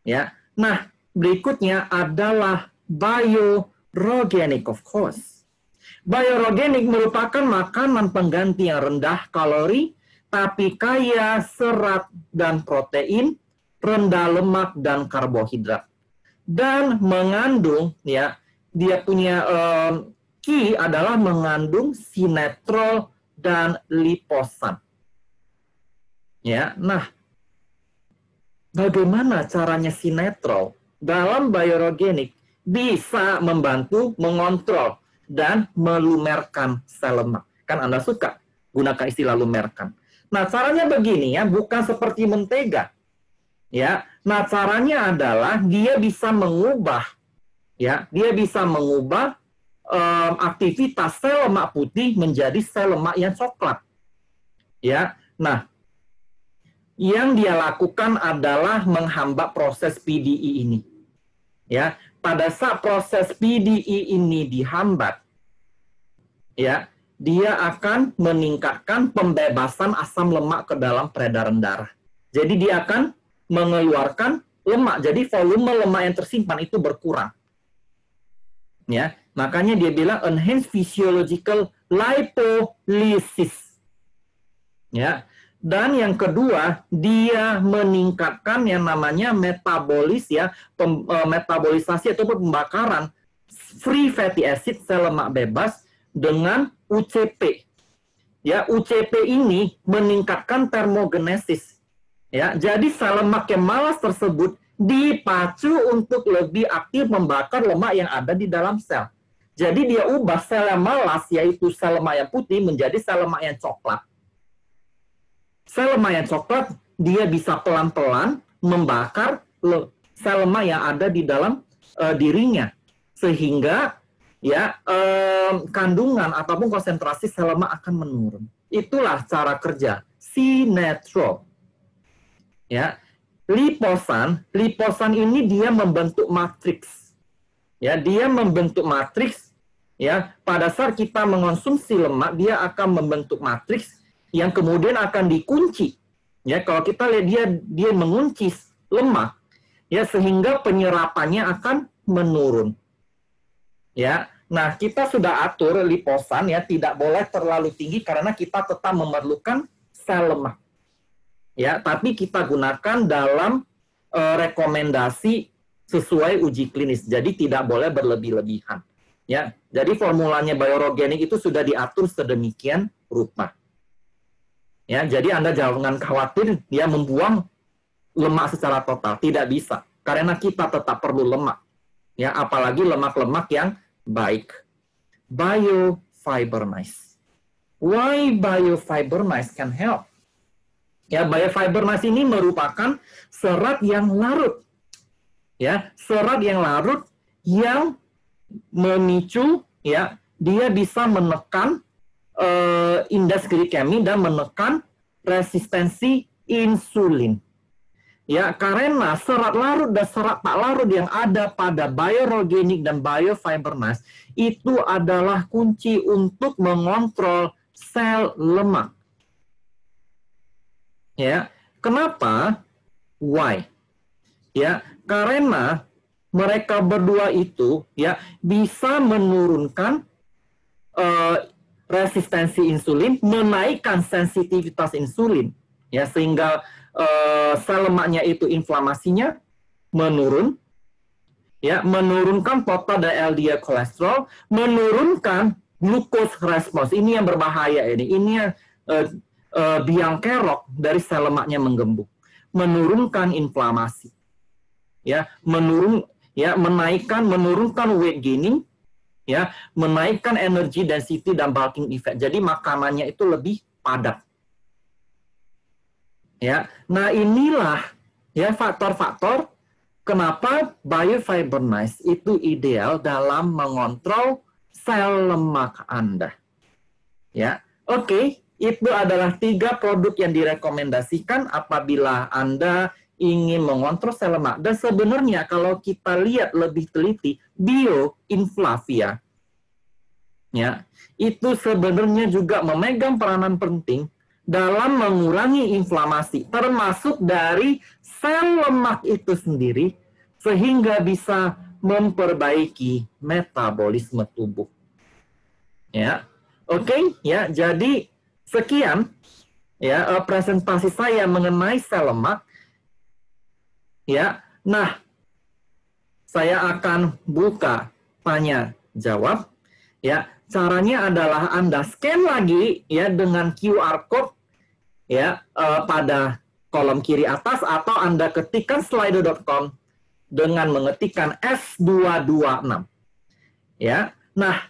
Speaker 1: Ya. Nah, berikutnya adalah biorogenic, of course. Biorogenic merupakan makanan pengganti yang rendah kalori, tapi kaya serat dan protein, rendah lemak dan karbohidrat. Dan mengandung, ya, dia punya key adalah mengandung sinetrol dan liposan. Ya, nah, bagaimana caranya sinetrol dalam biorogenic bisa membantu mengontrol dan melumerkan sel lemak? Kan Anda suka gunakan istilah lumerkan. Nah, caranya begini ya, bukan seperti mentega. Ya, nah caranya adalah dia bisa mengubah, ya, dia bisa mengubah aktivitas sel lemak putih menjadi sel lemak yang coklat. Ya, nah, yang dia lakukan adalah menghambat proses PDE ini. Ya, pada saat proses PDE ini dihambat, ya, dia akan meningkatkan pembebasan asam lemak ke dalam peredaran darah. Jadi dia akan mengeluarkan lemak. Jadi volume lemak yang tersimpan itu berkurang. Ya, makanya dia bilang enhanced physiological lipolysis. Ya. Dan yang kedua, dia meningkatkan yang namanya metabolis, ya, metabolisasi atau pembakaran free fatty acid sel lemak bebas dengan UCP. Ya, UCP ini meningkatkan termogenesis. Ya, jadi sel lemak yang malas tersebut dipacu untuk lebih aktif membakar lemak yang ada di dalam sel. Jadi dia ubah sel yang malas, yaitu sel lemak yang putih, menjadi sel lemak yang coklat. Sel lemak yang coklat, dia bisa pelan-pelan membakar sel lemak yang ada di dalam dirinya. Sehingga ya kandungan ataupun konsentrasi sel lemak akan menurun. Itulah cara kerja sinetrol. Ya, liposan ini dia membentuk matriks. Ya, dia membentuk matriks. Ya, pada saat kita mengonsumsi lemak, dia akan membentuk matriks yang kemudian akan dikunci. Ya, kalau kita lihat dia mengunci lemak, ya, sehingga penyerapannya akan menurun. Ya, nah kita sudah atur liposan, ya, tidak boleh terlalu tinggi karena kita tetap memerlukan sel lemak. Ya, tapi kita gunakan dalam rekomendasi sesuai uji klinis. Jadi tidak boleh berlebih-lebihan. Ya, jadi formulanya biorogenic itu sudah diatur sedemikian rupa. Ya, jadi Anda jangan khawatir dia membuang lemak secara total, tidak bisa. Karena kita tetap perlu lemak. Ya, apalagi lemak-lemak yang baik. Biofibernise. Why biofibernise can help? Ya, biofibernise ini merupakan serat yang larut. Ya, serat yang larut yang memicu, ya, dia bisa menekan indeks glikemi dan menekan resistensi insulin. Ya, karena serat larut dan serat tak larut yang ada pada biorogenic dan biofibernise itu adalah kunci untuk mengontrol sel lemak. Ya, kenapa? Why? Ya, karena mereka berdua itu, ya, bisa menurunkan resistensi insulin, menaikkan sensitivitas insulin, ya, sehingga sel lemaknya itu inflamasinya menurun, ya, menurunkan total dan LDL kolesterol, menurunkan glucose response. Ini yang berbahaya ini yang biang kerok dari sel lemaknya menggembung. menurunkan inflamasi, ya, menurunkan weight gaining, ya, menaikkan energy density dan bulking effect. Jadi makanannya itu lebih padat. Ya. Nah, inilah ya faktor-faktor kenapa BioFiber Nice itu ideal dalam mengontrol sel lemak Anda. Ya. Oke, itu adalah 3 produk yang direkomendasikan apabila Anda ingin mengontrol sel lemak. Dan sebenarnya kalau kita lihat lebih teliti, bioinflavia, ya, itu sebenarnya juga memegang peranan penting dalam mengurangi inflamasi, termasuk dari sel lemak itu sendiri, sehingga bisa memperbaiki metabolisme tubuh. Ya, oke, ya. Jadi sekian ya presentasi saya mengenai sel lemak. Ya, nah saya akan buka tanya jawab. Ya, caranya adalah Anda scan lagi ya dengan QR code ya pada kolom kiri atas, atau Anda ketikkan slido.com dengan mengetikkan S226. Ya. Nah,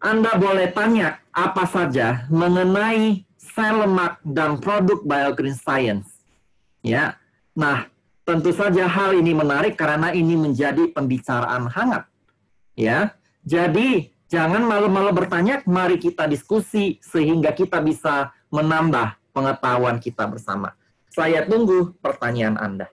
Speaker 1: Anda boleh tanya apa saja mengenai sel lemak dan produk BioGreen Science. Ya. Nah, tentu saja hal ini menarik karena ini menjadi pembicaraan hangat. Ya. Jadi, jangan malu-malu bertanya, mari kita diskusi sehingga kita bisa menambah pengetahuan kita bersama. Saya tunggu pertanyaan Anda.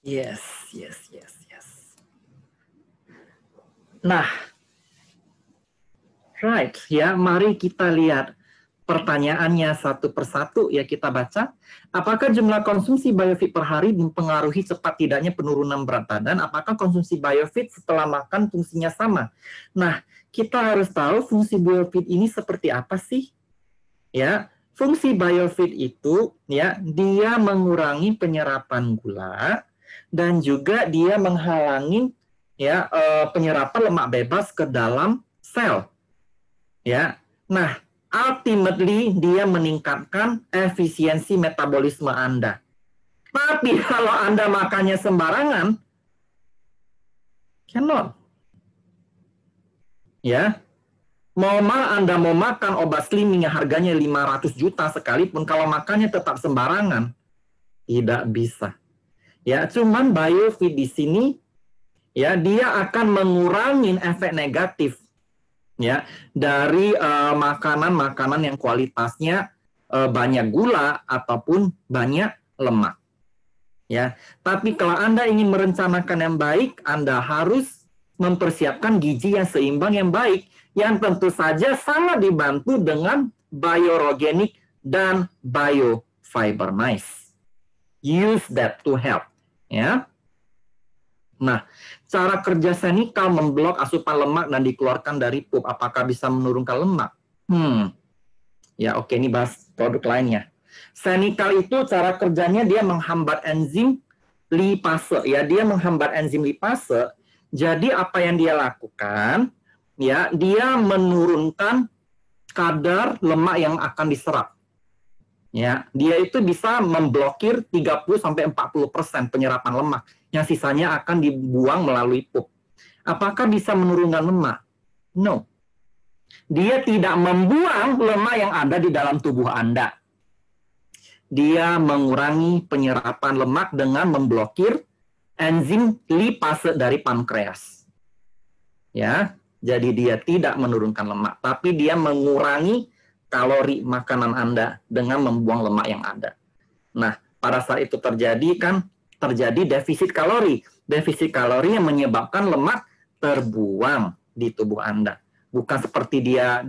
Speaker 1: Yes, yes, yes, yes. Nah, right, ya, mari kita lihat pertanyaannya satu persatu ya, kita baca. Apakah jumlah konsumsi biofeed per hari mempengaruhi cepat tidaknya penurunan berat badan? Apakah konsumsi biofeed setelah makan fungsinya sama? Nah, kita harus tahu fungsi biofeed ini seperti apa sih? Ya, fungsi biofeed itu ya, dia mengurangi penyerapan gula dan juga dia menghalangi ya penyerapan lemak bebas ke dalam sel. Ya. Nah, ultimately dia meningkatkan efisiensi metabolisme Anda. Tapi kalau Anda makannya sembarangan, cannot. Ya. Anda mau makan obat slimming yang harganya 500 juta sekalipun, kalau makannya tetap sembarangan, tidak bisa. Ya, cuman biofeed di sini ya, dia akan mengurangi efek negatif ya dari makanan-makanan yang kualitasnya banyak gula ataupun banyak lemak. Ya, tapi kalau Anda ingin merencanakan yang baik, Anda harus mempersiapkan gizi yang seimbang yang baik, yang tentu saja sangat dibantu dengan Biorganic dan Biofiber Nice. Use that to help. Ya. Nah, cara kerja senikal memblok asupan lemak dan dikeluarkan dari pup. Apakah bisa menurunkan lemak? Ya, oke, ini bahas produk lainnya. Senikal itu cara kerjanya dia menghambat enzim lipase. Ya, dia menghambat enzim lipase. Jadi apa yang dia lakukan? Ya, dia menurunkan kadar lemak yang akan diserap. Ya, dia itu bisa memblokir 30-40% penyerapan lemak, yang sisanya akan dibuang melalui pup. Apakah bisa menurunkan lemak? No. Dia tidak membuang lemak yang ada di dalam tubuh Anda. Dia mengurangi penyerapan lemak dengan memblokir enzim lipase dari pankreas. Ya, jadi dia tidak menurunkan lemak, tapi dia mengurangi kalori makanan Anda dengan membuang lemak yang ada. Nah, pada saat itu terjadi defisit kalori. Defisit kalori yang menyebabkan lemak terbuang di tubuh Anda. Bukan seperti dia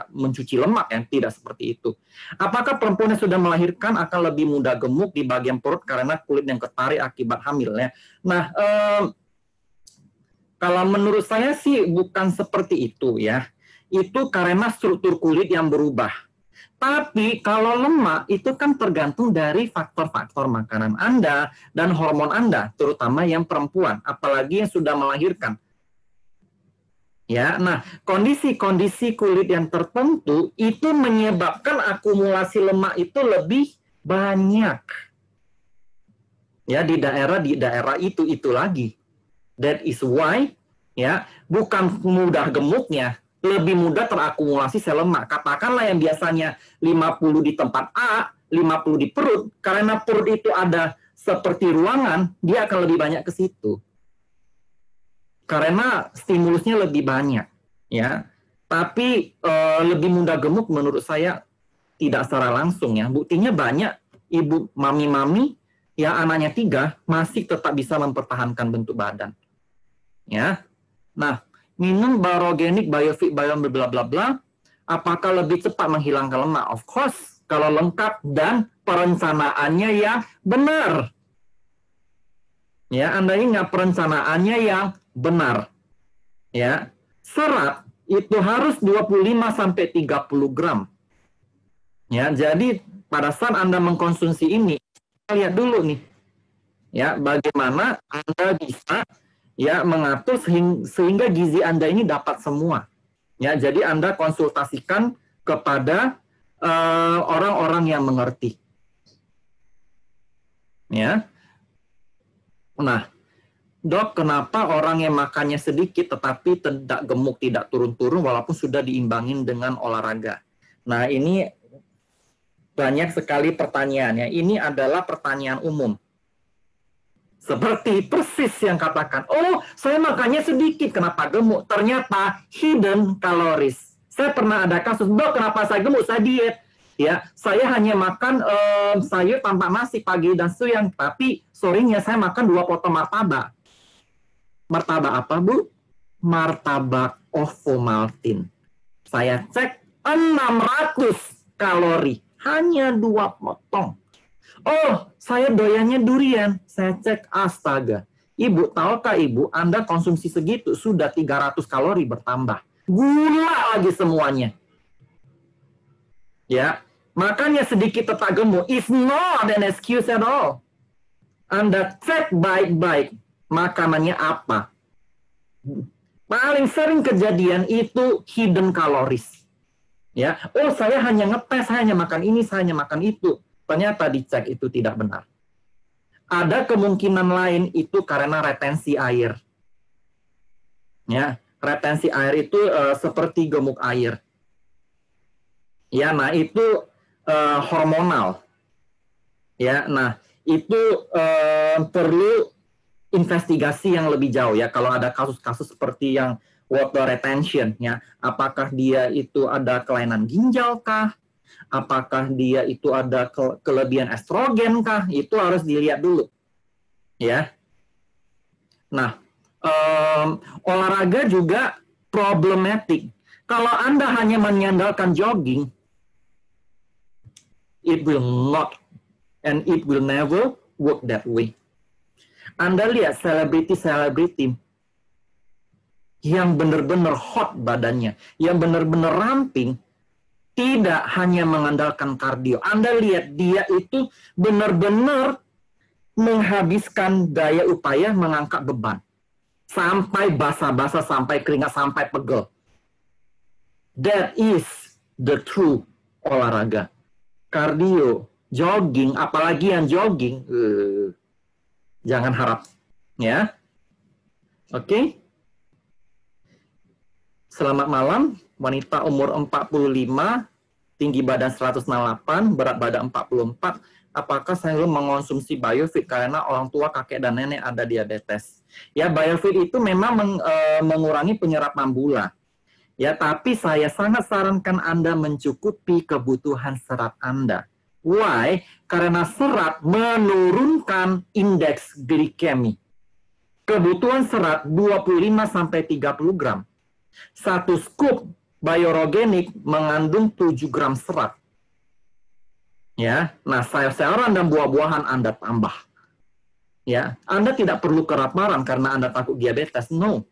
Speaker 1: mencuci lemak, yang tidak seperti itu. Apakah perempuan yang sudah melahirkan akan lebih mudah gemuk di bagian perut karena kulit yang ketarik akibat hamilnya? Nah, kalau menurut saya sih bukan seperti itu ya. Itu karena struktur kulit yang berubah. Tapi kalau lemak itu kan tergantung dari faktor-faktor makanan Anda dan hormon Anda, terutama yang perempuan, apalagi yang sudah melahirkan. Ya, nah, kondisi-kondisi kulit yang tertentu itu menyebabkan akumulasi lemak itu lebih banyak. Ya, di daerah itu lagi. That is why ya, bukan mudah gemuknya, lebih mudah terakumulasi sel lemak. Katakanlah yang biasanya 50 di tempat A, 50 di perut, karena perut itu ada seperti ruangan, dia akan lebih banyak ke situ. Karena stimulusnya lebih banyak, ya. Tapi lebih mudah gemuk menurut saya tidak secara langsung ya. Buktinya banyak ibu mami-mami yang anaknya 3 masih tetap bisa mempertahankan bentuk badan. Ya. Nah, minum Biorganic, Biofeed, bla bla bla, apakah lebih cepat menghilangkan lemak? Of course, kalau lengkap dan perencanaannya yang benar. Ya, Anda ingat perencanaannya yang benar. Ya, serat itu harus 25-30 gram. Ya, jadi pada saat Anda mengkonsumsi ini, lihat dulu nih. Ya, bagaimana Anda bisa ya mengatur sehingga gizi Anda ini dapat semua. Ya, jadi Anda konsultasikan kepada orang-orang yang mengerti. Ya. Nah, Dok, kenapa orang yang makannya sedikit tetapi tidak gemuk, tidak turun-turun walaupun sudah diimbangin dengan olahraga? Nah, ini banyak sekali pertanyaannya. Ini adalah pertanyaan umum. Seperti persis yang katakan, oh saya makannya sedikit, kenapa gemuk? Ternyata hidden calories. Saya pernah ada kasus, Dok kenapa saya gemuk? Saya diet. ya saya hanya makan sayur tanpa nasi pagi dan siang, tapi sorenya saya makan 2 potong martabak. Martabak apa, Bu? Martabak ovomaltine. Saya cek 600 kalori, hanya 2 potong. Oh, saya doyannya durian. Saya cek, astaga. Ibu, tahukah Ibu, Anda konsumsi segitu sudah 300 kalori bertambah. Gula lagi semuanya. Ya, makanya sedikit tetap gemuk is not an excuse at all. Anda cek baik-baik makanannya apa. Paling sering kejadian itu hidden calories. Ya, oh saya hanya ngetes, saya hanya makan ini, saya hanya makan itu. Ternyata dicek itu tidak benar. Ada kemungkinan lain itu karena retensi air. Ya, retensi air itu seperti gemuk air. Ya, nah itu hormonal. Ya, nah itu perlu investigasi yang lebih jauh ya. Kalau ada kasus-kasus seperti yang water retention, ya, apakah dia itu ada kelainan ginjal kah? Apakah dia itu ada kelebihan estrogen kah? Itu harus dilihat dulu, ya. Nah, olahraga juga problematik. Kalau Anda hanya mengandalkan jogging, it will not and it will never work that way. Anda lihat selebriti-selebriti yang benar-benar hot badannya, yang benar-benar ramping, tidak hanya mengandalkan kardio. Anda lihat dia itu benar-benar menghabiskan daya upaya mengangkat beban. Sampai basah-basah, sampai keringat, sampai pegel. That is the true olahraga. Kardio, jogging, apalagi yang jogging, jangan harap. Ya. Oke. Selamat malam. Wanita umur 45, tinggi badan 168, berat badan 44. Apakah saya mengonsumsi Biofit karena orang tua, kakek, dan nenek ada diabetes? Ya, Biofit itu memang mengurangi penyerapan gula. Ya, tapi saya sangat sarankan Anda mencukupi kebutuhan serat Anda. Why? Karena serat menurunkan indeks glikemi. Kebutuhan serat 25-30 gram. 1 scoop Biorganic mengandung 7 gram serat. Ya, nah sayur-sayuran dan buah-buahan Anda tambah. Ya, Anda tidak perlu kelaparan karena Anda takut diabetes. No.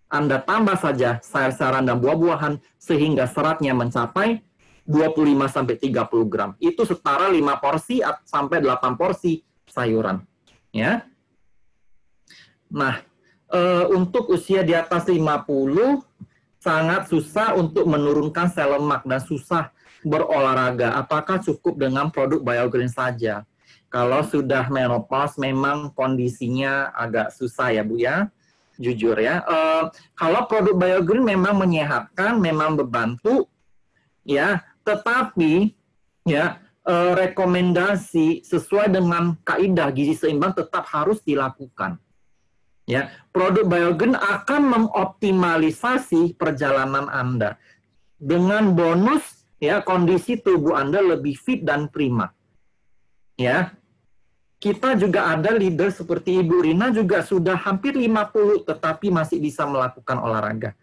Speaker 1: Anda tambah saja sayur-sayuran dan buah-buahan sehingga seratnya mencapai 25-30 gram. Itu setara 5 porsi sampai 8 porsi sayuran. Ya. Nah, untuk usia di atas 50 sangat susah untuk menurunkan sel lemak dan susah berolahraga. Apakah cukup dengan produk BioGreen saja? Kalau sudah menopause memang kondisinya agak susah ya Bu ya, jujur ya. Kalau produk BioGreen memang menyehatkan, memang membantu, ya. Tetapi ya rekomendasi sesuai dengan kaidah gizi seimbang tetap harus dilakukan. Ya, produk BioGreen akan mengoptimalisasi perjalanan Anda dengan bonus ya kondisi tubuh Anda lebih fit dan prima. Ya. Kita juga ada leader seperti Ibu Rina juga sudah hampir 50 tetapi masih bisa melakukan olahraga.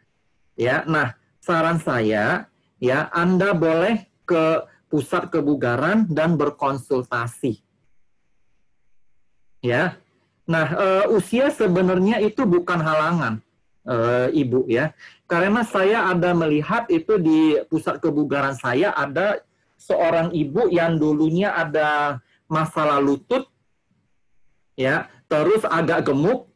Speaker 1: Ya, nah, saran saya ya Anda boleh ke pusat kebugaran dan berkonsultasi. Ya. Nah, usia sebenarnya itu bukan halangan, Ibu ya. Karena saya ada melihat itu di pusat kebugaran saya ada seorang ibu yang dulunya ada masalah lutut, ya, terus agak gemuk,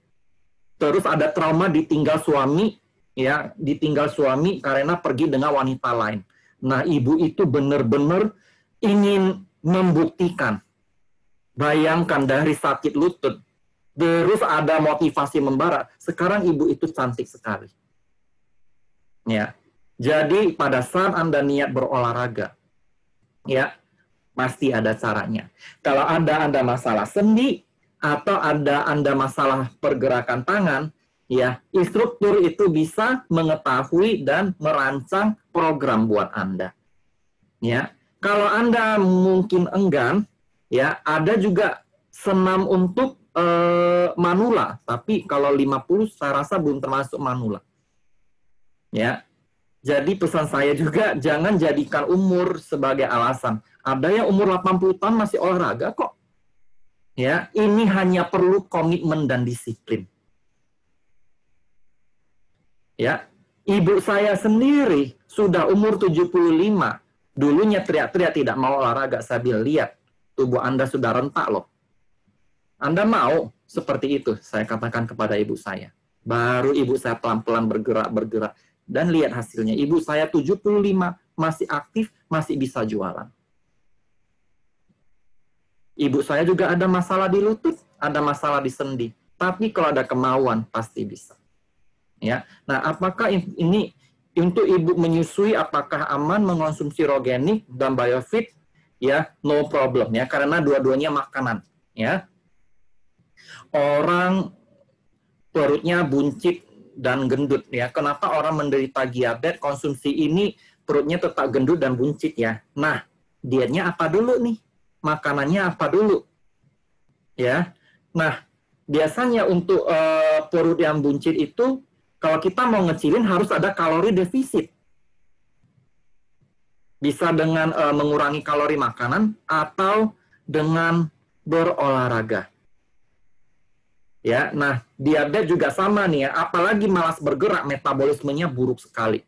Speaker 1: terus ada trauma ditinggal suami, ya, ditinggal suami karena pergi dengan wanita lain. Nah, ibu itu benar-benar ingin membuktikan. Bayangkan dari sakit lutut, terus ada motivasi membara. Sekarang ibu itu cantik sekali. Ya. Jadi pada saat Anda niat berolahraga, ya, pasti ada caranya. Kalau Anda masalah sendi atau Anda masalah pergerakan tangan, ya, instruktur itu bisa mengetahui dan merancang program buat Anda. Ya. Kalau Anda mungkin enggan, ya ada juga senam untuk manula, tapi kalau 50 saya rasa belum termasuk manula. Ya. Jadi pesan saya juga jangan jadikan umur sebagai alasan. Ada yang umur 80 tahun masih olahraga kok. Ya, ini hanya perlu komitmen dan disiplin. Ya, ibu saya sendiri sudah umur 75. Dulunya teriak-teriak tidak mau olahraga. Saya bilang, lihat, tubuh Anda sudah rentak loh. Anda mau seperti itu, saya katakan kepada ibu saya. Baru ibu saya pelan-pelan bergerak. Dan lihat hasilnya, ibu saya 75, masih aktif, masih bisa jualan. Ibu saya juga ada masalah di lutut, ada masalah di sendi. Tapi kalau ada kemauan, pasti bisa. Ya, nah apakah ini untuk ibu menyusui, apakah aman mengonsumsi Rogenik dan Biofit? Ya, no problem ya, karena dua-duanya makanan. Ya, orang perutnya buncit dan gendut ya. Kenapa orang menderita diabetes konsumsi ini perutnya tetap gendut dan buncit ya? Nah, dietnya apa dulu nih? Makanannya apa dulu? Ya. Nah, biasanya untuk perut yang buncit itu kalau kita mau ngecilin harus ada kalori defisit. Bisa dengan mengurangi kalori makanan atau dengan berolahraga. Ya, nah diabetes juga sama nih ya, apalagi malas bergerak, metabolismenya buruk sekali.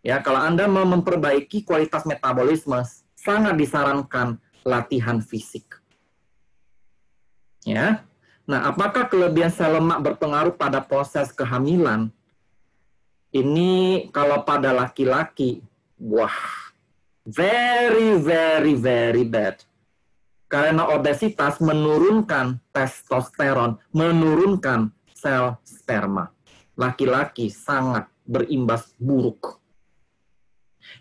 Speaker 1: Ya, kalau Anda mau memperbaiki kualitas metabolisme, sangat disarankan latihan fisik. Ya, nah apakah kelebihan sel lemak berpengaruh pada proses kehamilan? Ini kalau pada laki-laki, wah, very bad. Karena obesitas menurunkan testosteron, menurunkan sel sperma. Laki-laki sangat berimbas buruk.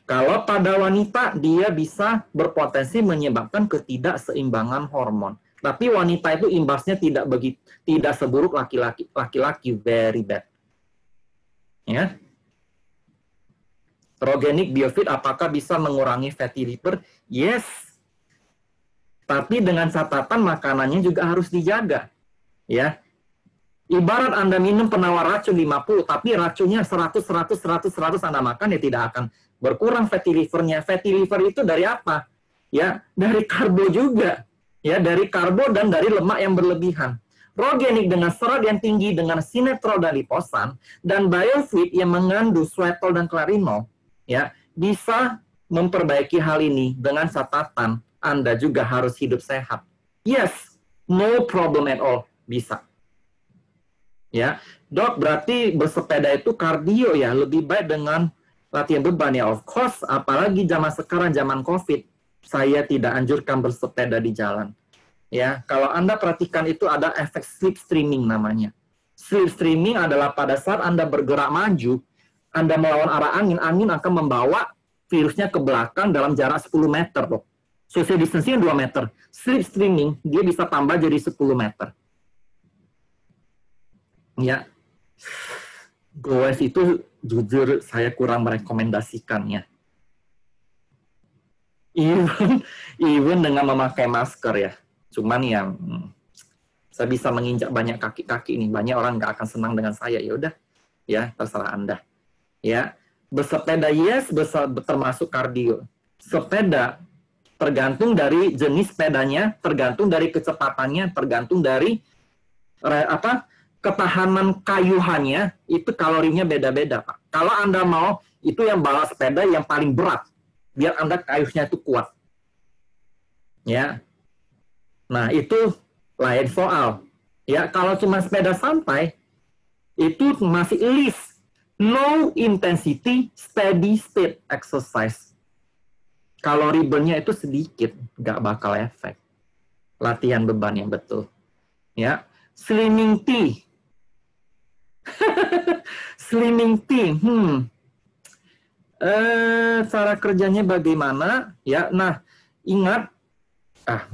Speaker 1: Kalau pada wanita, dia bisa berpotensi menyebabkan ketidakseimbangan hormon. Tapi wanita itu imbasnya tidak seburuk laki-laki. Laki-laki very bad. Ya. Rogenik Biofit apakah bisa mengurangi fatty liver? Yes. Tapi dengan catatan makanannya juga harus dijaga. Ya. Ibarat Anda minum penawar racun 50, tapi racunnya 100 Anda makan, ya tidak akan berkurang fatty livernya. Fatty liver itu dari apa? Ya, dari karbo juga. Ya, dari karbo dan dari lemak yang berlebihan. Rogenik dengan serat yang tinggi, dengan sinetrol dan liposan, dan Biofit yang mengandung soetol dan klarinol, ya, bisa memperbaiki hal ini dengan catatan Anda juga harus hidup sehat. Yes, no problem at all, bisa. Ya, dok, berarti bersepeda itu kardio ya, lebih baik dengan latihan beban ya. Of course, apalagi zaman sekarang, zaman COVID, saya tidak anjurkan bersepeda di jalan. Ya, kalau Anda perhatikan itu ada efek sleep streaming namanya. Sleep streaming adalah pada saat Anda bergerak maju, Anda melawan arah angin, angin akan membawa virusnya ke belakang dalam jarak 10 meter, dok. Social distancing 2 meter. Sleep streaming, dia bisa tambah jadi 10 meter. Ya, goes itu jujur saya kurang merekomendasikannya. Even dengan memakai masker ya. Cuman ya, saya bisa menginjak banyak kaki-kaki ini. Banyak orang nggak akan senang dengan saya. Ya udah, ya terserah Anda. Ya, bersepeda yes, termasuk kardio. Sepeda tergantung dari jenis sepedanya, tergantung dari kecepatannya, tergantung dari ketahanan kayuhannya, itu kalorinya beda-beda, Pak. Kalau Anda mau, itu yang bawa sepeda yang paling berat, biar Anda kayuhnya itu kuat. Ya. Nah, itu lain soal. Ya, kalau cuma sepeda santai, itu masih least low intensity steady state exercise. Kalori burn-nya itu sedikit, nggak bakal efek. Latihan beban yang betul. Ya, slimming tea. Slimming tea, cara kerjanya bagaimana? Ya, nah, ingat,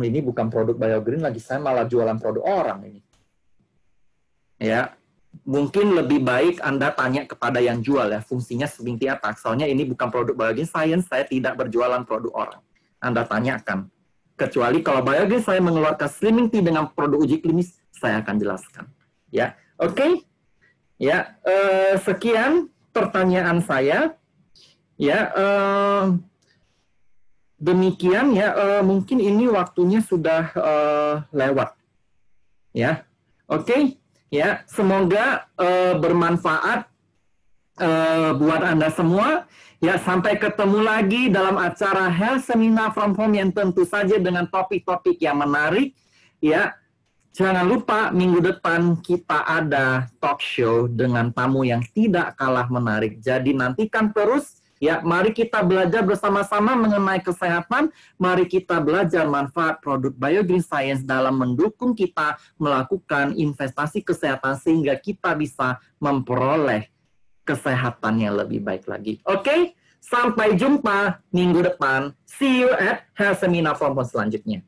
Speaker 1: ini bukan produk BioGreen lagi, saya malah jualan produk orang ini. Ya, mungkin lebih baik Anda tanya kepada yang jual ya, fungsinya slimming tea apa. Soalnya ini bukan produk BioGreen Science, saya tidak berjualan produk orang. Anda tanyakan. Kecuali kalau Biogreen saya mengeluarkan Slimming Tea dengan produk uji klinis, saya akan jelaskan. Ya, oke. Ya, sekian pertanyaan saya. Ya, demikian ya. Mungkin ini waktunya sudah lewat. Ya, oke. Ya, semoga bermanfaat buat Anda semua. Ya, sampai ketemu lagi dalam acara Health Seminar from Home yang tentu saja dengan topik-topik yang menarik. Ya, jangan lupa minggu depan kita ada talk show dengan tamu yang tidak kalah menarik. Jadi nantikan terus. Ya, mari kita belajar bersama-sama mengenai kesehatan. Mari kita belajar manfaat produk Biogreen Science dalam mendukung kita melakukan investasi kesehatan sehingga kita bisa memperoleh kesehatan yang lebih baik lagi. Oke, sampai jumpa minggu depan. See you at Health Seminar from Home selanjutnya.